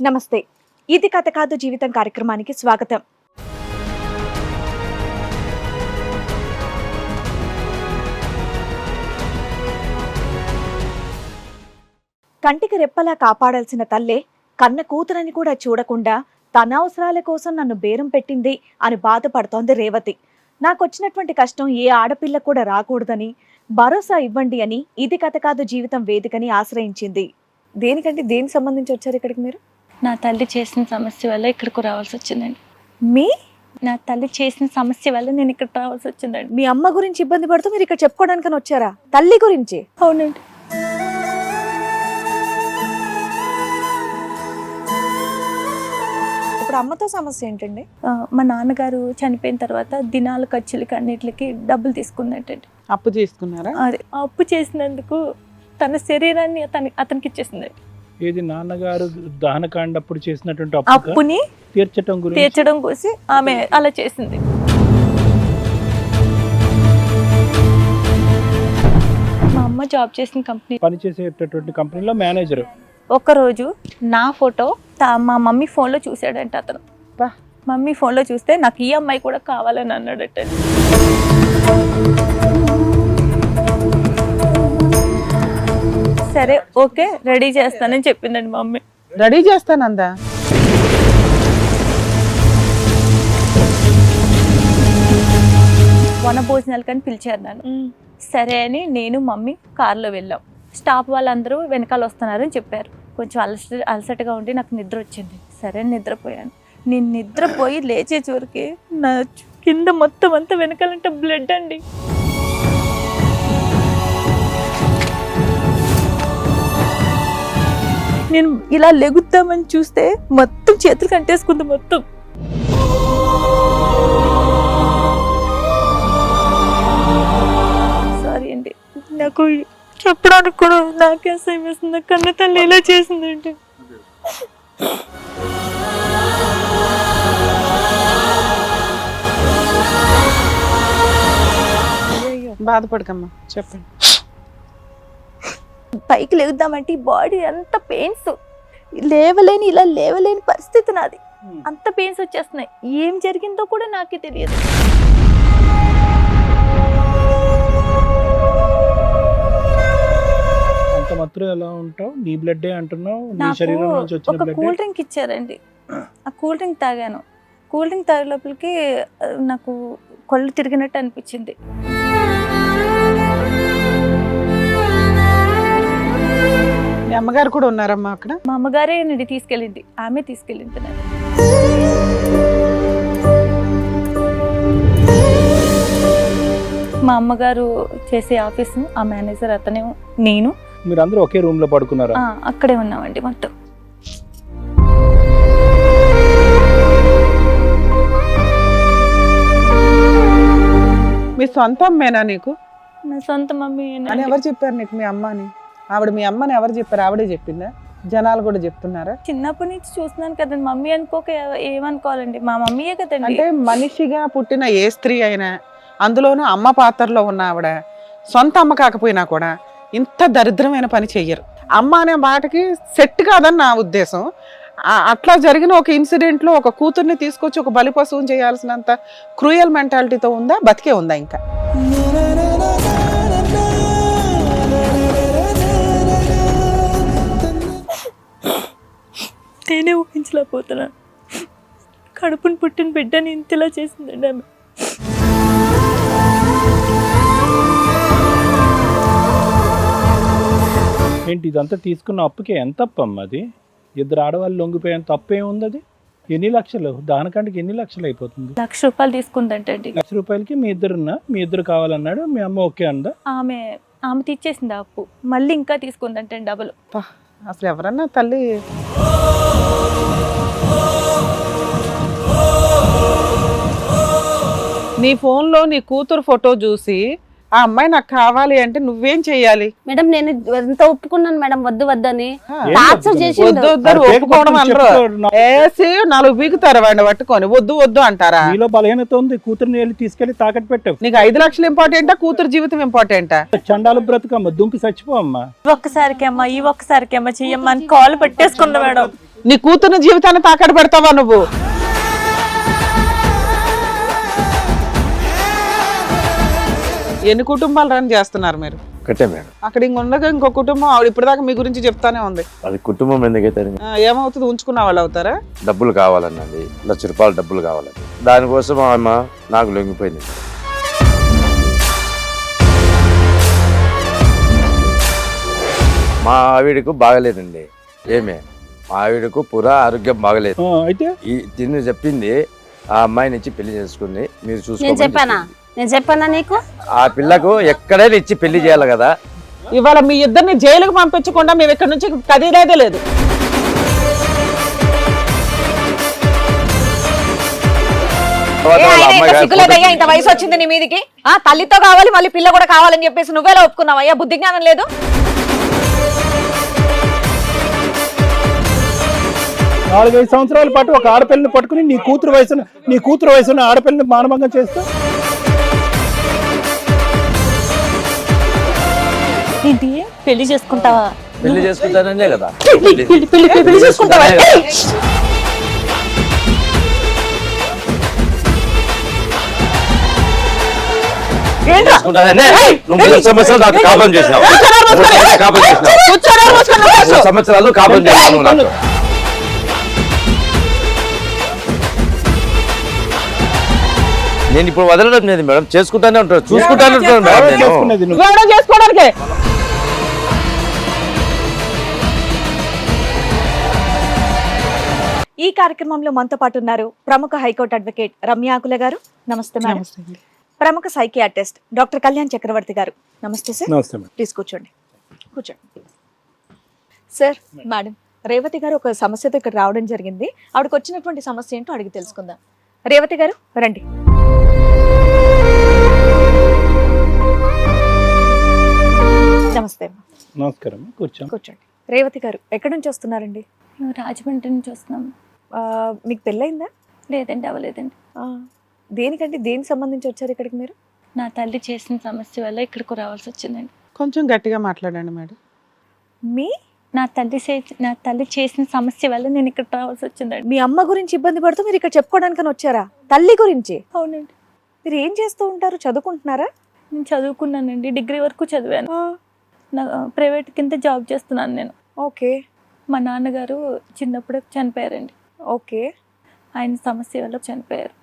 నమస్తే. ఇది కథ కాదు జీవితం కార్యక్రమానికి స్వాగతం. కంటికి రెప్పలా కాపాడాల్సిన తల్లే కన్న కూతురని కూడా చూడకుండా తన అవసరాల కోసం నన్ను బేరం పెట్టింది అని బాధపడుతోంది రేవతి. నాకొచ్చినటువంటి కష్టం ఏ ఆడపిల్ల కూడా రాకూడదని భరోసా ఇవ్వండి అని ఇది కథ కాదు జీవితం వేదికని ఆశ్రయించింది. దేనికంటే దేనికి సంబంధించి వచ్చారు ఇక్కడికి మీరు? నా తల్లి చేసిన సమస్య వల్ల ఇక్కడికి రావాల్సి వచ్చిందండి. నా తల్లి చేసిన సమస్య వల్ల నేను ఇక్కడ రావాల్సి వచ్చిందండి. మీ అమ్మ గురించి ఇబ్బంది పడుతూ మీరు ఇక్కడ చెప్పుకోవడానికని వచ్చారా? తల్లి గురించి? అవునండి. ఇప్పుడు అమ్మతో సమస్య ఏంటండి? మా నాన్నగారు చనిపోయిన తర్వాత దినాల ఖర్చులకి అన్నిటికి డబ్బులు తీసుకుందంటండి. అప్పు చేసుకున్నారా? అదే అప్పు చేసినందుకు తన శరీరాన్ని అతనికి ఇచ్చేసిందండి. ఏది నాన్నగారు దహనకాండప్పుడు చేసినటువంటి అప్పుని తీర్చడం కోసం ఆమె అలా చేసింది. మా అమ్మ జాబ్ చేసిన కంపెనీ పనిచేసేటటువంటి కంపెనీలో మేనేజర్ ఒకరోజు నా ఫోటో మా మమ్మీ ఫోన్లో చూసాడంట అతను. మమ్మీ ఫోన్లో చూస్తే నాకు ఈ అమ్మాయి కూడా కావాలని అన్నాడట. సరే ఓకే రెడీ చేస్తానని చెప్పిందండి మా మమ్మీ. రెడీ చేస్తానందా? వన భోజనాలు కానీ పిలిచారు నన్ను. సరే అని నేను మమ్మీ కారులో వెళ్ళాం. స్టాఫ్ వాళ్ళందరూ వెనకాల వస్తున్నారని చెప్పారు. కొంచెం అలసటగా ఉండి నాకు నిద్ర వచ్చింది. సరే నిద్రపోయాను. నేను నిద్రపోయి లేచే చివరికి నా కింద మొత్తం అంతా వెనకాలంటే బ్లడ్ అండి. నేను ఇలా లెగుద్దామని చూస్తే మొత్తం చేతులు కంటేసుకుంది మొత్తం. సారీ అండి, నాకు చెప్పడానికి కూడా నాకే అసహ్యం వేస్తుంది. కన్న తల్లి ఇలా చేసిందండి. బాధపడకమ్మా, చెప్పండి. పైకి లెగుద్దామంటే ఈ బాడీ అంత పెయిన్స్, ఇలా లేవలేని పరిస్థితి నాది. అంత పెయిన్స్ వచ్చేస్తున్నాయి. ఏం జరిగిందో కూడా నాకే తెలియదు. అంత మాత్రం ఎలా ఉంటావు? నీ బ్లడ్ అంటున్నావు, నీ శరీరం నుంచి వచ్చిన ఒక బ్లడ్. కూల్ డ్రింక్ ఇచ్చారండి. ఆ కూల్ డ్రింక్ తాగాను. కూల్ డ్రింక్ తాగే లోపలికి నాకు కళ్ళు తిరిగినట్టు అనిపించింది. మీ అమ్మగారు కూడా ఉన్నారమ్మా అక్కడ? మా అమ్మగారే నన్ను తీసుకెళ్ళింది. ఆమె తీసుకెళ్ళింది నన్ను. మా అమ్మగారు చేసే ఆఫీసు ఆ మేనేజర్ అతనే, నేను, మీరందరూ ఒకే రూమ్ లో పడుకున్నారా? అక్కడే ఉన్నామండి మొత్తం. మీ సొంత అమ్మేనా నీకు? నా సొంత మమ్మీ అని ఎవరు చెప్పారు నీకు మీ అమ్మ అని? ఆవిడ మీ అమ్మని ఎవరు చెప్పారు? ఆవిడే చెప్పిందా? జనాలు కూడా చెప్తున్నారా? చిన్నప్పటి నుంచి చూస్తున్నాను కదండి. మమ్మీ అనుకోక ఏమనుకోవాలండి, మా మమ్మీయే కదండి. అంటే మనిషిగా పుట్టిన ఏ స్త్రీ అయినా, అందులోనూ అమ్మ పాత్రలో ఉన్న ఆవిడ సొంత అమ్మ కాకపోయినా కూడా ఇంత దరిద్రమైన పని చెయ్యరు. అమ్మ అనే మాటకి సెట్ కాదని నా ఉద్దేశం. అట్లా జరిగిన ఒక ఇన్సిడెంట్లో ఒక కూతుర్ని తీసుకొచ్చి ఒక బలి పశువుని చేయాల్సినంత క్రూయల్ మెంటాలిటీతో ఉందా? బతికే ఉందా ఇంకా? నేనే ఊహించలేకపోతున్నాను. కడుపుని పుట్టిన బిడ్డని ఇంతలా చేసిందండి ఆమె. ఏంటి ఇదంతా తీసుకున్న అప్పుకి ఎంత అప్పు అమ్మ అది? ఇద్దరు ఆడవాళ్ళు లొంగిపోయేంత తప్పు ఏముంది అది? ఎన్ని లక్షలు? దానికంటే ఎన్ని లక్షలు అయిపోతుంది? ₹1,00,000 తీసుకుందంటండి. ₹1,00,000కి మీ ఇద్దరు కావాలన్నాడు. మీ అమ్మ ఓకే అందా? ఆమె తీర్చేసింది ఆ అప్పు. మళ్ళీ ఇంకా తీసుకుందంటండి డబుల్. అసలు ఎవరన్నా తల్లి నీ ఫోన్లో నీ కూతురు ఫోటో చూసి ఆ అమ్మాయి నాకు కావాలి అంటే నువ్వేం చెయ్యాలి? మేడం నేను ఎంత ఒప్పుకున్నాను మేడం, వద్దు వద్దని ఏం టార్చర్ వద్దు? చేసి వద్దు వద్దు ఒప్పుకోవడం అనరు. వేసి 4 బీగుతారు వాడిని పట్టుకొని. వద్దు వద్దు అంటారా? నీలో బలహీనత ఉంది. కూతురుని వెళ్ళి తీసుకెళ్లి తాకట్టు పెట్టావు. నీకు 5 లక్షలు ఇంపార్టెంటా, కూతురు జీవితం ఇంపార్టెంటా? చండాలు బ్రతుకమ్మ, దుంకి చచ్చిపోమ్మా. ఒక్కసారికి అమ్మా, ఈ ఒక్కసారికి అమ్మా చెయ్యమ్మా అని కాలు పట్టేసుకుందా మేడం. నీ కూతురు జీవితాన్ని తాకట్టు పెడతావా నువ్వు? ఎన్ని కుటుంబాలు రన్ చేస్తున్నారు మీరు? కట్టే మేడం. అక్కడ ఉండగా ఇంకో కుటుంబం ఆవిడ ఇప్పటిదాకా మీ గురించి చెప్తానే ఉంది. అది కుటుంబం ఎందుకైతే ఏమవుతుంది, ఉంచుకున్న వాళ్ళు అవుతారా? డబ్బులు కావాలన్నది, ₹1,00,000 డబ్బులు కావాలండి. దానికోసం ఆమె నాకు లొంగిపోయింది. మా ఆవిడకు బాగలేదండి. మా ఆవిడకు పురా ఆరోగ్యం బాగలేదు. అయితే తిని చెప్పింది ఆ అమ్మాయిని ఇచ్చి పెళ్లి చేసుకుంది, మీరు నేను చెప్పానా? నేను చెప్పానా నీకు? ఆ పిల్లకు ఎక్కడైనా ఇచ్చి పెళ్లి చేయాలి కదా. ఇవాళ మీ ఇద్దరిని జైలుకు పంపించకుండా మేము ఇక్కడ నుంచి కదిలేదే లేదు. సిగ్గులేదయ్యా, ఇంత వయసు వచ్చింది నీ మీదికి. తల్లితో కావాలి మళ్ళీ పిల్ల కూడా కావాలని చెప్పేసి నువ్వేలా ఒప్పుకున్నావయ్యా? బుద్ధి జ్ఞానం లేదు. 4-5 సంవత్సరాల పాటు ఒక ఆడపిల్లని పట్టుకుని నీ కూతురు వయసున్న ఆడపిల్లని మానభంగం చేస్తా. ఏంటి పెళ్లి చేసుకుంటావా? పెళ్లి చేసుకుంటాననే కదా. పెళ్లి చేసుకుంటావా? సంవత్సరాలు నాకు కాపురం చేసినావు. సంవత్సరాలు కాపురం చేసినావు నాకు. నేను ఇప్పుడు వదలడం లేదు మేడం, చేసుకుంటానే ఉంటాను, చూసుకుంటానే ఉంటాను మేడం. నేను చేసుకునేది నువ్వు. ఎవడో చేసుకోవడానికి ఈ కార్యక్రమంలో మనతో పాటు ఉన్నారు ప్రముఖ హైకోర్టు అడ్వకేట్ రమ్యాకుల గారు. నమస్తే మేడం. ప్రముఖ సైకియాట్రిస్ట్ డాక్టర్ కళ్యాణ్ చక్రవర్తి గారు. నమస్తే సార్. నమస్తే మేడం. ప్లీజ్ కూర్చోండి. సార్, మేడం రేవతి గారు ఒక సమస్యతో ఇక్కడ రావడం జరిగింది. ఆవిడకి వచ్చినటువంటి సమస్య ఏంటో అడిగి తెలుసుకుందాం. రేవతి గారు రండి. నమస్తే. నమస్కారం, కూర్చోండి. రేవతి గారు ఎక్కడి నుంచి వస్తున్నారండి? మేము రాజమండ్రి నుంచి వస్తున్నాం. మీకు పెళ్ళయిందా? లేదండి, అవ్వలేదండి. దేనికంటే దేనికి సంబంధించి వచ్చారు ఇక్కడికి మీరు? నా తల్లి చేసిన సమస్య వల్ల ఇక్కడికి రావాల్సి వచ్చిందండి. కొంచెం గట్టిగా మాట్లాడండి మేడం. నా తల్లి చేసిన సమస్య వల్ల నేను ఇక్కడ రావాల్సి వచ్చిందండి. మీ అమ్మ గురించి ఇబ్బంది పడుతూ మీరు ఇక్కడ చెప్పుకోవడానికని వచ్చారా? తల్లి గురించి? అవునండి. మీరు ఏం చేస్తూ ఉంటారు? చదువుకుంటున్నారా? నేను చదువుకున్నానండి, డిగ్రీ వరకు చదివాను. నా ప్రైవేట్ కింద జాబ్ చేస్తున్నాను నేను. ఓకే. మా నాన్నగారు చిన్నప్పుడే చనిపోయారండి. ఓకే. ఆయన సమస్య వల్ల చనిపోయారు.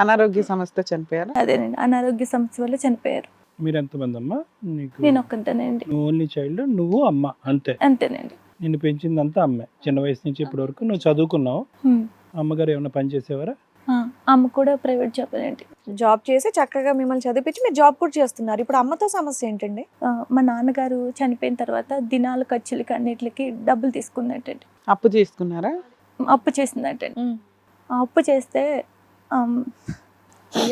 అనారోగ్య సమస్యతో చనిపోయారు? అదేనండి, అనారోగ్య సమస్య వల్ల చనిపోయారు. మీరు ఎంతమంది అమ్మా? నేను ఒక్కదానండి. నువ్వు ఓన్లీ చైల్డ్, నువ్వు అమ్మ అంతే? అంతేనండి. నిన్ను పెంచిందంతా అమ్మే. చిన్న వయసు నుంచి ఇప్పటి వరకు నువ్వు చదువుకున్నావు. అమ్మగారు ఏమైనా పని చేసేవారా? అమ్మ కూడా ప్రైవేట్ జాబ్ అండి. జాబ్ చేసి చక్కగా మిమ్మల్ని చదివించి మీరు జాబ్ కూడా చేస్తున్నారు. ఇప్పుడు అమ్మతో సమస్య ఏంటండి? మా నాన్నగారు చనిపోయిన తర్వాత దినాల ఖర్చులకి అన్నిటికి డబ్బులు తీసుకున్నట్టండి. అప్పు తీసుకున్నారా? అప్పు చేసిందటండి. ఆ అప్పు చేస్తే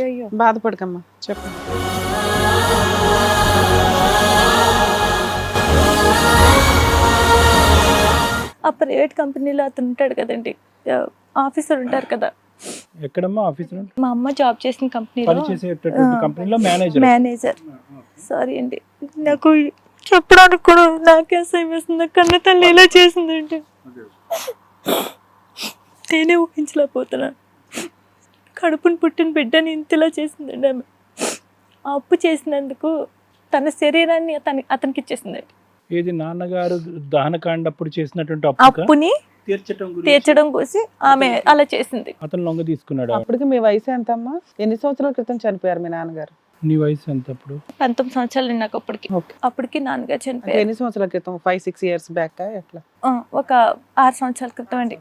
అయ్యో. బాధపడకమ్మా, చెప్పండి. ఆ ప్రైవేట్ కంపెనీలో అతను ఉంటాడు కదండి, ఆఫీసర్ ఉంటారు కదా. ఎక్కడమ్మా ఆఫీసర్? మా అమ్మ జాబ్ చేసిన కంపెనీలో మేనేజర్. సారీ అండి, నాకు చెప్పడానికి కూడా నాకే అసహ్యం వేస్తుంది. కన్న తల్లి ఇలా చేసిందండి, నేనే ఊహించలేకపోతున్నాను. కడుపుని పుట్టిన బిడ్డని ఇంతలా చేసిందండి ఆమె. ఆ అప్పు చేసినందుకు తన శరీరాన్ని అతనికి ఇచ్చేసిందండి. ఏది నాన్నగారు దహనకాండ అప్పుడు చేసినటువంటి అప్పుని తీర్చడం కోసం ఆమె అలా చేసింది. అతను లొంగ తీసుకున్నాడు. అప్పటికి మీ వయసు ఎంత అమ్మా? ఎన్ని సంవత్సరాల క్రితం చనిపోయారు మీ నాన్నగారు? నీ వయసు ఎంత అప్పుడు? 19 సంవత్సరాలు నాకు అప్పటికి. ఓకే. అప్పటికి నాన్నగారు చనిపోయారు. ఎన్ని సంవత్సరాల క్రితం? 5-6 years బ్యాక్ ఎట్లా? ఒక 6 సంవత్సరాల క్రితం అండి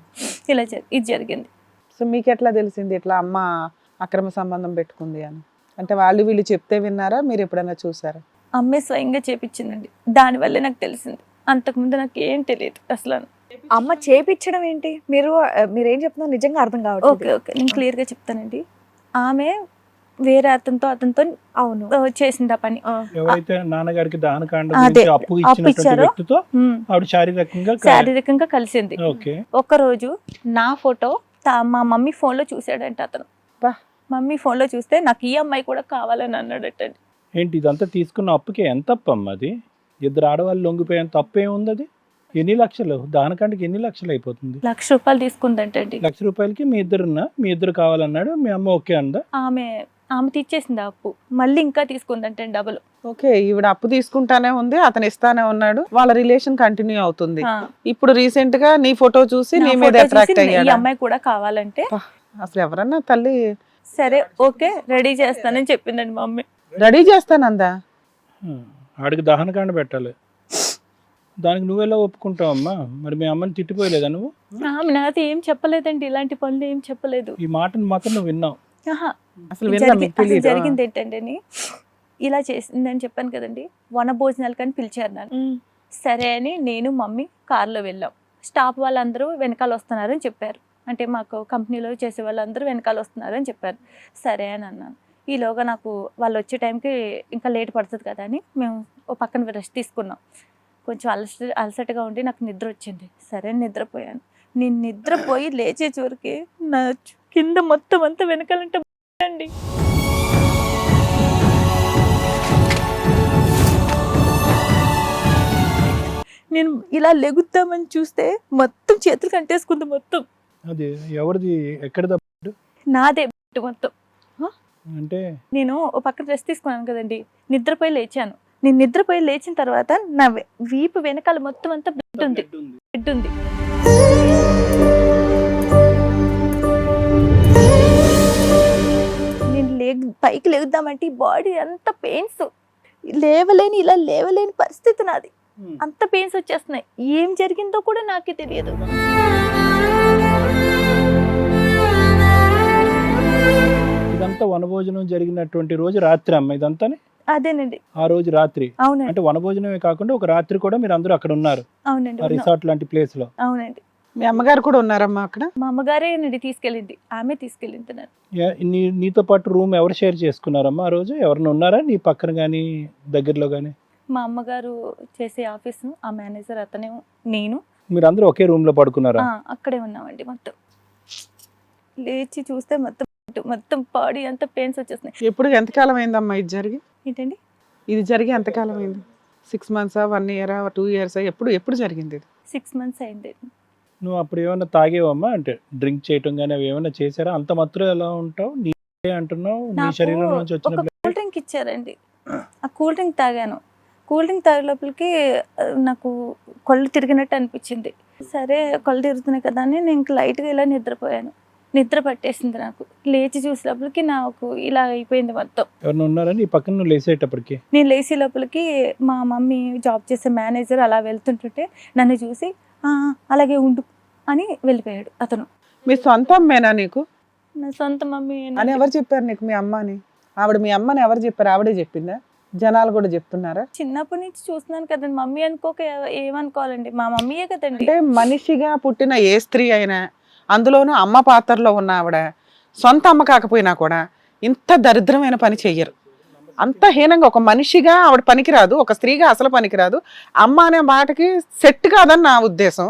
ఇలా ఇది జరిగింది. సో మీకు ఎట్లా తెలిసింది ఇట్లా అమ్మ అక్రమ సంబంధం పెట్టుకుంది అని? అంటే వాళ్ళు వీళ్ళు చెప్తే విన్నారా, మీరు ఎప్పుడైనా చూసారా? అమ్మే స్వయంగా చేపించిందండి, దానివల్లే నాకు తెలిసింది. అంతకుముందు నాకు ఏం తెలియదు అసలు. అమ్మ చేపించడం ఏంటి? మీరేం చెప్తున్నారు నిజంగా అర్థం కావట్లేదు. ఓకే, నేను క్లియర్ గా చెప్తానండి. ఆమె వేరే అతనితో అవును చేసింది ఆ పని. ఎవరైతే నాన్నగారికి దహనకాండ అప్పు ఇచ్చినటువంటి వ్యక్తితో ఆవిడ శారీరకంగా కలిసింది. ఒక రోజు నా ఫోటో మా మమ్మీ ఫోన్ లో చూసాడంట అతను. మమ్మీ ఫోన్ లో చూస్తే నాకు ఈ అమ్మాయి కూడా కావాలని అన్నాడటండి. ఏంటి ఇదంతా తీసుకున్న అప్పుకి ఎంత అప్పు అమ్మ? అది 2 ఆడవాళ్ళు లొంగిపోయేంత అప్పు ఏముంది? అది ఎన్ని లక్షలు దానికంటే ఎన్ని లక్షలు అయిపోతుంది? ₹1,00,000 తీసుకుందంటండి. ₹1,00,000కి మీ ఇద్దరు కావాలన్నాడు, మీ అమ్మ ఓకే అందా? ఆమె తీర్చేసింది ఆ అప్పు, మళ్ళీ ఇంకా తీసుకుందంటండి డబుల్. ఓకే, ఈవిడ అప్పు తీసుకుంటానే ఉంది, అతను ఇస్తానే ఉన్నాడు, వాళ్ళ రిలేషన్ కంటిన్యూ అవుతుంది. ఇప్పుడు రీసెంట్ గా నీ ఫోటో చూసి నీ మీద అట్రాక్ట్ ఈ అయ్యాడు. అమ్మాయి కూడా కావాలంటే అసలు ఎవరన్నా తల్లి సరే ఓకే రెడీ చేస్తానని చెప్పిందండి మా మమ్మీ. రెడీ చేస్తానందా? ఆడికి దహనకాండ పెట్టాలి, దానికి నువ్వెలా ఒప్పుకుంటావమ్మా? మరి మీ అమ్మని తిట్టిపోయలేదా నువ్వు? ఆమె నాతో ఏం చెప్పలేదండి, ఇలాంటి పనులు ఏం చెప్పలేదు. ఈ మాటను మాత్రం నువ్వు విన్నావు? ఆహా. అసలు విన్నా మీకు అసలు తెలీదా? జరిగింది ఏంటంటే ఇలా చేసిందని చెప్పాను కదండి, వన భోజనాలు కానీ పిలిచారు నన్ను. సరే అని నేను మమ్మీ కార్లో వెళ్ళాం. స్టాఫ్ వాళ్ళందరూ వెనకాల వస్తున్నారని చెప్పారు, అంటే మాకు కంపెనీలో చేసే వాళ్ళందరూ వెనకాల వస్తున్నారని చెప్పారు. సరే అని అన్నాను. ఈలోగా నాకు వాళ్ళు వచ్చే టైంకి ఇంకా లేట్ పడుతుంది కదా అని మేము ఓ పక్కన రెస్ట్ తీసుకున్నాం. కొంచెం అలసటగా ఉండి నాకు నిద్ర వచ్చింది. సరే నిద్రపోయాను. నేను నిద్రపోయి లేచే చివరికి నా కింద మొత్తం అంతా వెనకాలంటే అండి. నేను ఇలా లెగుద్దామని చూస్తే మొత్తం చేతులు కంటేసుకుంది మొత్తం. అది ఎవరిది? ఎక్కడ తప్పాడు? నాదే మొత్తం. అంటే నేను ఓ పక్కన రెస్ట్ తీసుకున్నాను కదండి, నిద్రపోయి లేచాను. నేను నిద్రపోయి లేచిన తర్వాత నా వీపు వెనకాల మొత్తం అంతా బ్లడ్ ఉంది. నేను పైకి లేగుద్దామంటే బాడీ అంత పెయిన్స్, ఇలా లేవలేని పరిస్థితి నాది. అంత పెయిన్స్ వచ్చేస్తున్నాయి. ఏం జరిగిందో కూడా నాకే తెలియదు. ఇదంతా వనభోజనం జరిగినటువంటి రోజు రాత్రి అమ్మ ఇదంతా? అదేనండి, ఆ రోజు రాత్రి. అవునండి. అంటే వనభోజనమే కాకుండా ఒక రాత్రి కూడా మీరు అందరూ అక్కడ ఉన్నారు, అవునండి, రిసార్ట్ లాంటి ప్లేస్ లో. అవునండి. మీ అమ్మగారు కూడా ఉన్నారమ్మా అక్కడ? మా అమ్మగారే తీసుకెళ్ళింది, ఆమె తీసుకెళ్ళింది నన్ను. నీతో పాటు రూమ్ ఎవరు షేర్ చేసుకున్నారమ్మా ఆ రోజు? ఎవరైనా ఉన్నారా నీ పక్కన గానీ దగ్గరలో గానీ? మా అమ్మగారు చేసే ఆఫీస్ ఆ మేనేజర్ అతనే, నేను, మీరు అందరూ ఒకే రూమ్ లో పడుకున్నారా? అక్కడే ఉన్నామండి. మొత్తం లేచి చూస్తే మొత్తం బాడీ అంతా పెయిన్స్ వచ్చేస్తున్నాయి. ఎప్పుడు ఎంతకాలం అయిందమ్మా ఇది జరిగి? ఏంటండి ఇది జరిగి ఎంతకాలం అయింది? 6 months, 1 year, 2 years? ఎప్పుడు జరిగింది ఇది? 6 months అయింది. నువ్వు అప్పుడు ఏమన్నా తాగేవమ్మా? అంటే డ్రింక్ చేయటం కానీ అవి ఏమైనా చేశారా? అంత మాత్రం ఎలా ఉంటావు నీ అంటున్నావు? నీ శరీరం నుంచి వచ్చిన కూల్ డ్రింక్ ఇచ్చారండి, ఆ కూల్ డ్రింక్ తాగాను. కూల్ డ్రింక్ తాగే లోపలికి నాకు కళ్ళు తిరిగినట్టు అనిపించింది. సరే కళ్ళు తిరుగుతున్నాయి కదా అని నేను ఇంక లైట్గా ఇలా నిద్రపోయాను. నిద్ర పట్టేసింది నాకు. లేచి చూసే లోపలికి నాకు ఇలా అయిపోయింది మొత్తం. ఎవరైనా ఉన్నారని ఈ పక్కన నువ్వు లేసేటప్పటికి? నేను లేచే లోపలికి మా మమ్మీ జాబ్ చేసే మేనేజర్ అలా వెళ్తుంటుంటే నన్ను చూసి అలాగే ఉండు అని వెళ్ళిపోయాడు అతను. మీ సొంత అమ్మేనా నీకు? నా సొంత మమ్మీ అని ఎవరు చెప్పారు నీకు మీ అమ్మ అని? ఆవిడ మీ అమ్మని ఎవరు చెప్పారు? ఆవిడే చెప్పిందా? జనాలు కూడా చెప్తున్నారా? చిన్నప్పటి నుంచి చూస్తున్నాను కదండి, మమ్మీ అనుకోక ఏమనుకోవాలండి, మా మమ్మీయే కదండి. అంటే మనిషిగా పుట్టిన ఏ స్త్రీ అయినా, అందులోనూ అమ్మ పాత్రలో ఉన్న ఆవిడ, సొంత అమ్మ కాకపోయినా కూడా ఇంత దరిద్రమైన పని చెయ్యరు. అంత హీనంగా ఒక మనిషిగా ఆవిడ పనికిరాదు, ఒక స్త్రీగా అసలు పనికిరాదు. అమ్మ అనే మాటకి సెట్ కాదని నా ఉద్దేశం.